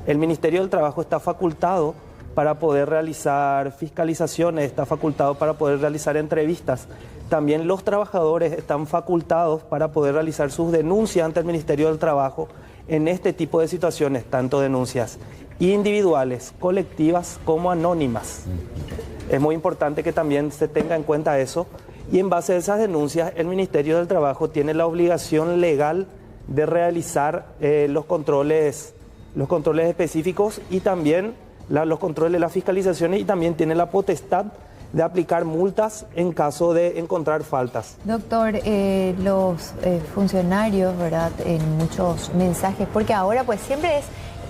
El Ministerio del Trabajo está facultado para poder realizar fiscalizaciones, está facultado para poder realizar entrevistas. También los trabajadores están facultados para poder realizar sus denuncias ante el Ministerio del Trabajo en este tipo de situaciones, tanto denuncias individuales, colectivas como anónimas. Es muy importante que también se tenga en cuenta eso y en base a esas denuncias el Ministerio del Trabajo tiene la obligación legal de realizar los controles específicos y también los controles, las fiscalizaciones y también tiene la potestad de aplicar multas en caso de encontrar faltas. Doctor, los funcionarios, ¿verdad? En muchos mensajes, porque ahora pues siempre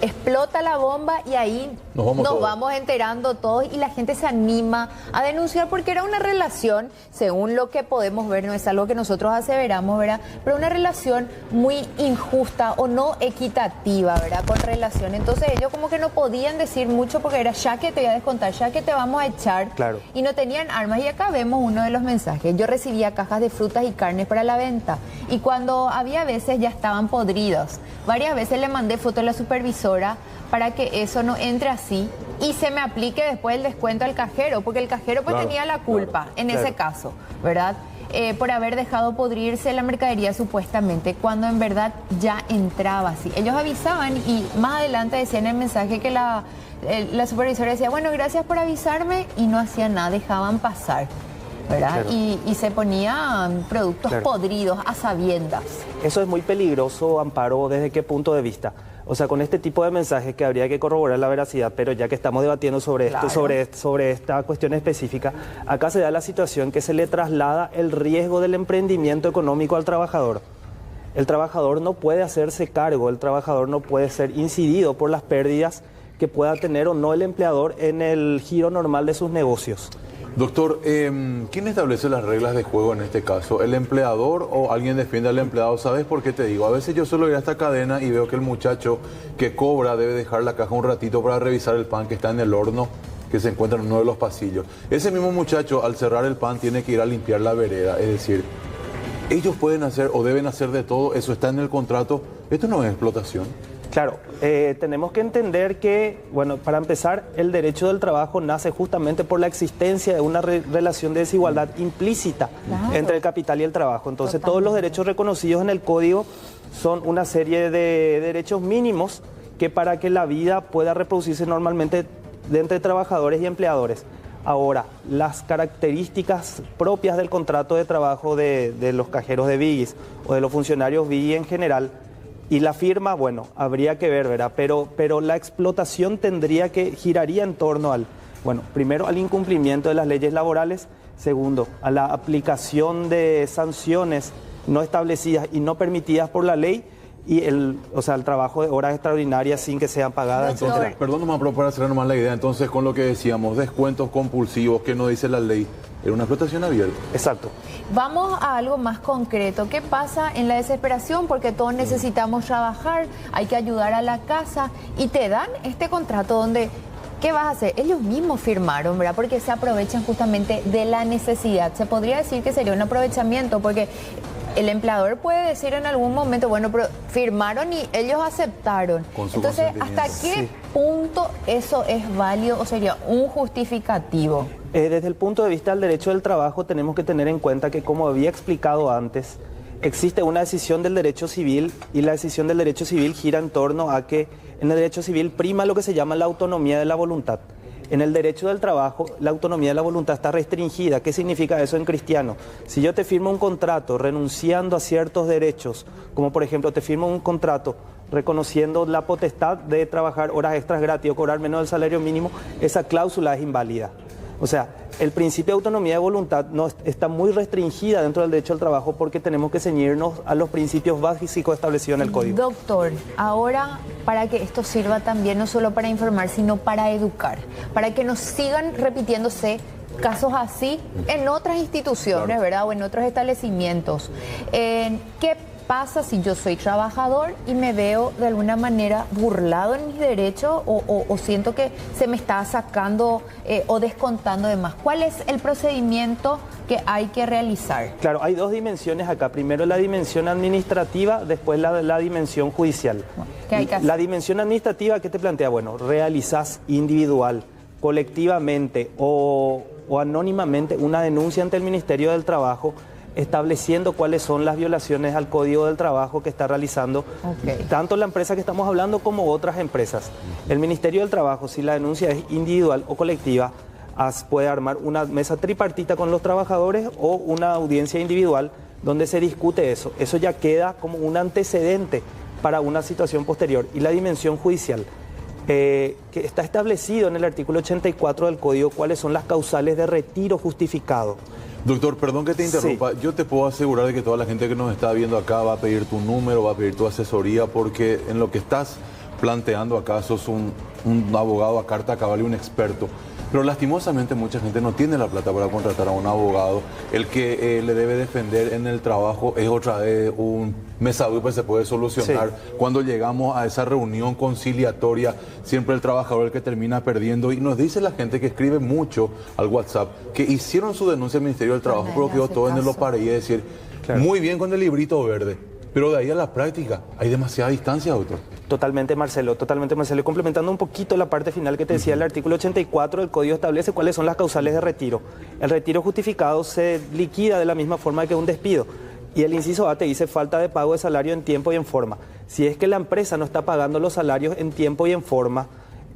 explota la bomba y ahí nos vamos enterando todos y la gente se anima a denunciar porque era una relación, según lo que podemos ver, no es algo que nosotros aseveramos, ¿verdad? Pero una relación muy injusta o no equitativa, ¿verdad? Con relación. Entonces ellos como que no podían decir mucho porque era ya que te voy a descontar, ya que te vamos a echar. Claro. Y no tenían armas. Y acá vemos uno de los mensajes. Yo recibía cajas de frutas y carnes para la venta y cuando había veces ya estaban podridos. Varias veces le mandé foto a la supervisora para que eso no entre así y se me aplique después el descuento al cajero, porque el cajero pues tenía la culpa en ese caso, ¿verdad? Por haber dejado podrirse la mercadería supuestamente, cuando en verdad ya entraba así. Ellos avisaban y más adelante decían en el mensaje que la supervisora decía, bueno, gracias por avisarme, y no hacían nada, dejaban pasar, ¿verdad? Claro. Y se ponían productos podridos a sabiendas. Eso es muy peligroso, Amparo, ¿desde qué punto de vista? O sea, con este tipo de mensajes que habría que corroborar la veracidad, pero ya que estamos debatiendo sobre esto, sobre esta cuestión específica, acá se da la situación que se le traslada el riesgo del emprendimiento económico al trabajador. El trabajador no puede hacerse cargo, el trabajador no puede ser incidido por las pérdidas que pueda tener o no el empleador en el giro normal de sus negocios. Doctor, ¿quién establece las reglas de juego en este caso? ¿El empleador o alguien defiende al empleado? ¿Sabes por qué te digo? A veces yo suelo ir a esta cadena y veo que el muchacho que cobra debe dejar la caja un ratito para revisar el pan que está en el horno que se encuentra en uno de los pasillos. Ese mismo muchacho, al cerrar el pan, tiene que ir a limpiar la vereda. Es decir, ellos pueden hacer o deben hacer de todo, eso está en el contrato. Esto no es explotación. Claro, tenemos que entender que, bueno, para empezar, el derecho del trabajo nace justamente por la existencia de una relación de desigualdad implícita entre el capital y el trabajo. Entonces, todos los derechos reconocidos en el Código son una serie de derechos mínimos que para que la vida pueda reproducirse normalmente entre trabajadores y empleadores. Ahora, las características propias del contrato de trabajo de los cajeros de Biggies o de los funcionarios Biggie en general, y la firma, bueno, habría que ver, ¿verdad? Pero la explotación giraría en torno primero al incumplimiento de las leyes laborales, segundo, a la aplicación de sanciones no establecidas y no permitidas por la ley, y el trabajo de horas extraordinarias sin que sean pagadas. Entonces, perdón, para cerrar nomás la idea, entonces con lo que decíamos, descuentos compulsivos que no dice la ley, era una explotación abierta. Exacto. Vamos a algo más concreto. ¿Qué pasa en la desesperación? Porque todos necesitamos trabajar, hay que ayudar a la casa y te dan este contrato donde, ¿qué vas a hacer? Ellos mismos firmaron, ¿verdad? Porque se aprovechan justamente de la necesidad. Se podría decir que sería un aprovechamiento porque el empleador puede decir en algún momento, bueno, pero firmaron y ellos aceptaron. Entonces, ¿hasta qué punto eso es válido o sería un justificativo? Desde el punto de vista del derecho del trabajo tenemos que tener en cuenta que, como había explicado antes, existe una decisión del derecho civil y la decisión del derecho civil gira en torno a que en el derecho civil prima lo que se llama la autonomía de la voluntad. En el derecho del trabajo, la autonomía de la voluntad está restringida. ¿Qué significa eso en cristiano? Si yo te firmo un contrato renunciando a ciertos derechos, como por ejemplo te firmo un contrato reconociendo la potestad de trabajar horas extras gratis o cobrar menos del salario mínimo, esa cláusula es inválida. O sea, el principio de autonomía de voluntad está muy restringida dentro del derecho al trabajo porque tenemos que ceñirnos a los principios básicos establecidos en el Código. Doctor, ahora para que esto sirva también no solo para informar, sino para educar, para que nos sigan repitiéndose casos así en otras instituciones, claro, ¿verdad? O en otros establecimientos. ¿Qué pasa si yo soy trabajador y me veo de alguna manera burlado en mis derechos o siento que se me está sacando o descontando de más? ¿Cuál es el procedimiento que hay que realizar? Claro, hay dos dimensiones acá. Primero la dimensión administrativa, después la dimensión judicial. ¿Qué hay que hacer? La dimensión administrativa, ¿qué te plantea? Bueno, realizás individual, colectivamente o anónimamente una denuncia ante el Ministerio del Trabajo estableciendo cuáles son las violaciones al Código del Trabajo que está realizando tanto la empresa que estamos hablando como otras empresas. El Ministerio del Trabajo, si la denuncia es individual o colectiva, puede armar una mesa tripartita con los trabajadores o una audiencia individual donde se discute eso. Eso ya queda como un antecedente para una situación posterior. Y la dimensión judicial, que está establecido en el artículo 84 del Código cuáles son las causales de retiro justificado. Doctor, perdón que te interrumpa. Sí. Yo te puedo asegurar de que toda la gente que nos está viendo acá va a pedir tu número, va a pedir tu asesoría, porque en lo que estás planteando acá sos un abogado a carta cabal y un experto. Pero lastimosamente mucha gente no tiene la plata para contratar a un abogado. El que le debe defender en el trabajo es otra vez un mesadupe que se puede solucionar. Sí. Cuando llegamos a esa reunión conciliatoria, siempre el trabajador es el que termina perdiendo. Y nos dice la gente que escribe mucho al WhatsApp que hicieron su denuncia al Ministerio del Trabajo, pero quedó todo en el oparí y decir, claro, muy bien con el librito verde. Pero de ahí a la práctica hay demasiada distancia, doctor. Totalmente, Marcelo, totalmente, Marcelo. Y complementando un poquito la parte final que te decía, el artículo 84 del Código establece cuáles son las causales de retiro. El retiro justificado se liquida de la misma forma que un despido. Y el inciso A te dice falta de pago de salario en tiempo y en forma. Si es que la empresa no está pagando los salarios en tiempo y en forma,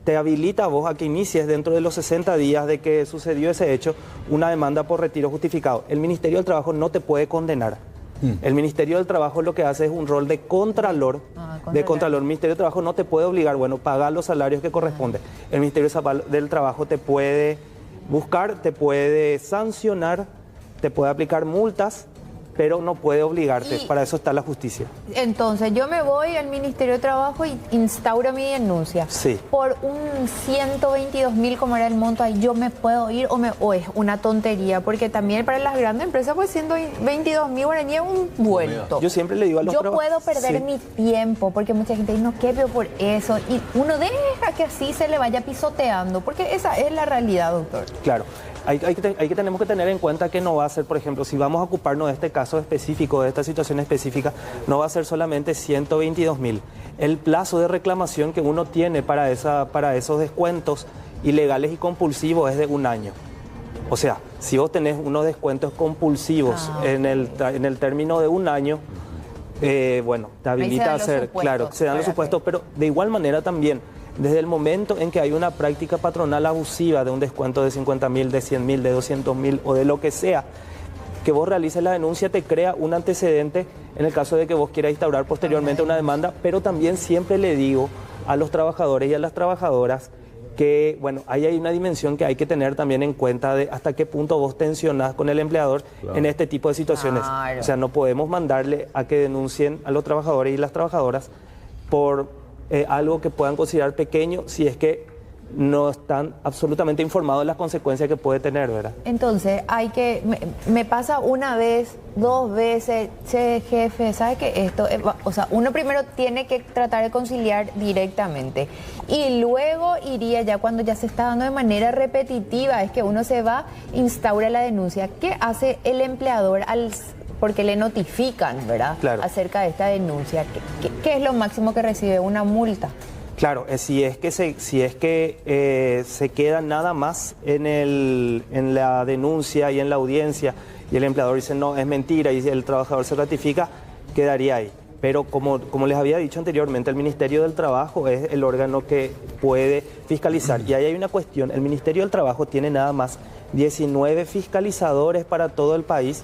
te habilita a vos a que inicies dentro de los 60 días de que sucedió ese hecho una demanda por retiro justificado. El Ministerio del Trabajo no te puede condenar. El Ministerio del Trabajo lo que hace es un rol de contralor. El Ministerio del Trabajo no te puede obligar, pagar los salarios que corresponden. El Ministerio del Trabajo te puede buscar, te puede sancionar, te puede aplicar multas, pero no puede obligarte. Para eso está la justicia. Entonces, yo me voy al Ministerio de Trabajo y instauro mi denuncia. Sí. Por un 122.000, como era el monto, ahí yo me puedo ir o es una tontería, porque también para las grandes empresas, pues 122.000 guaraníes es un vuelto. Yo siempre le digo a los trabajadores, puedo perder mi tiempo, porque mucha gente dice, no, ¿qué veo por eso? Y uno deja que así se le vaya pisoteando, porque esa es la realidad, doctor. Claro. Tenemos que tener en cuenta que no va a ser, por ejemplo, si vamos a ocuparnos de este caso específico, de esta situación específica, no va a ser solamente 122.000. El plazo de reclamación que uno tiene para esos descuentos ilegales y compulsivos es de 1 año. O sea, si vos tenés unos descuentos compulsivos en el término de 1 año, te habilita a hacer, claro, se dan los supuestos, pero de igual manera también, desde el momento en que hay una práctica patronal abusiva de un descuento de 50.000, de 100.000, de 200.000 o de lo que sea, que vos realices la denuncia te crea un antecedente en el caso de que vos quieras instaurar posteriormente una demanda, pero también siempre le digo a los trabajadores y a las trabajadoras que, ahí hay una dimensión que hay que tener también en cuenta de hasta qué punto vos tensionás con el empleador en este tipo de situaciones. Claro. O sea, no podemos mandarle a que denuncien a los trabajadores y las trabajadoras por algo que puedan considerar pequeño si es que no están absolutamente informados de las consecuencias que puede tener, ¿verdad? Entonces, me pasa una vez, 2 veces, che, jefe, ¿sabe qué? Uno primero tiene que tratar de conciliar directamente y luego iría ya cuando ya se está dando de manera repetitiva, es que uno se va, instaura la denuncia. ¿Qué hace el empleador porque le notifican, ¿verdad? Claro. Acerca de esta denuncia? ¿Qué es lo máximo que recibe? ¿Una multa? Claro, si es que se queda nada más en la denuncia y en la audiencia y el empleador dice no, es mentira y el trabajador se ratifica, quedaría ahí. Pero como les había dicho anteriormente, el Ministerio del Trabajo es el órgano que puede fiscalizar. Y ahí hay una cuestión, el Ministerio del Trabajo tiene nada más 19 fiscalizadores para todo el país.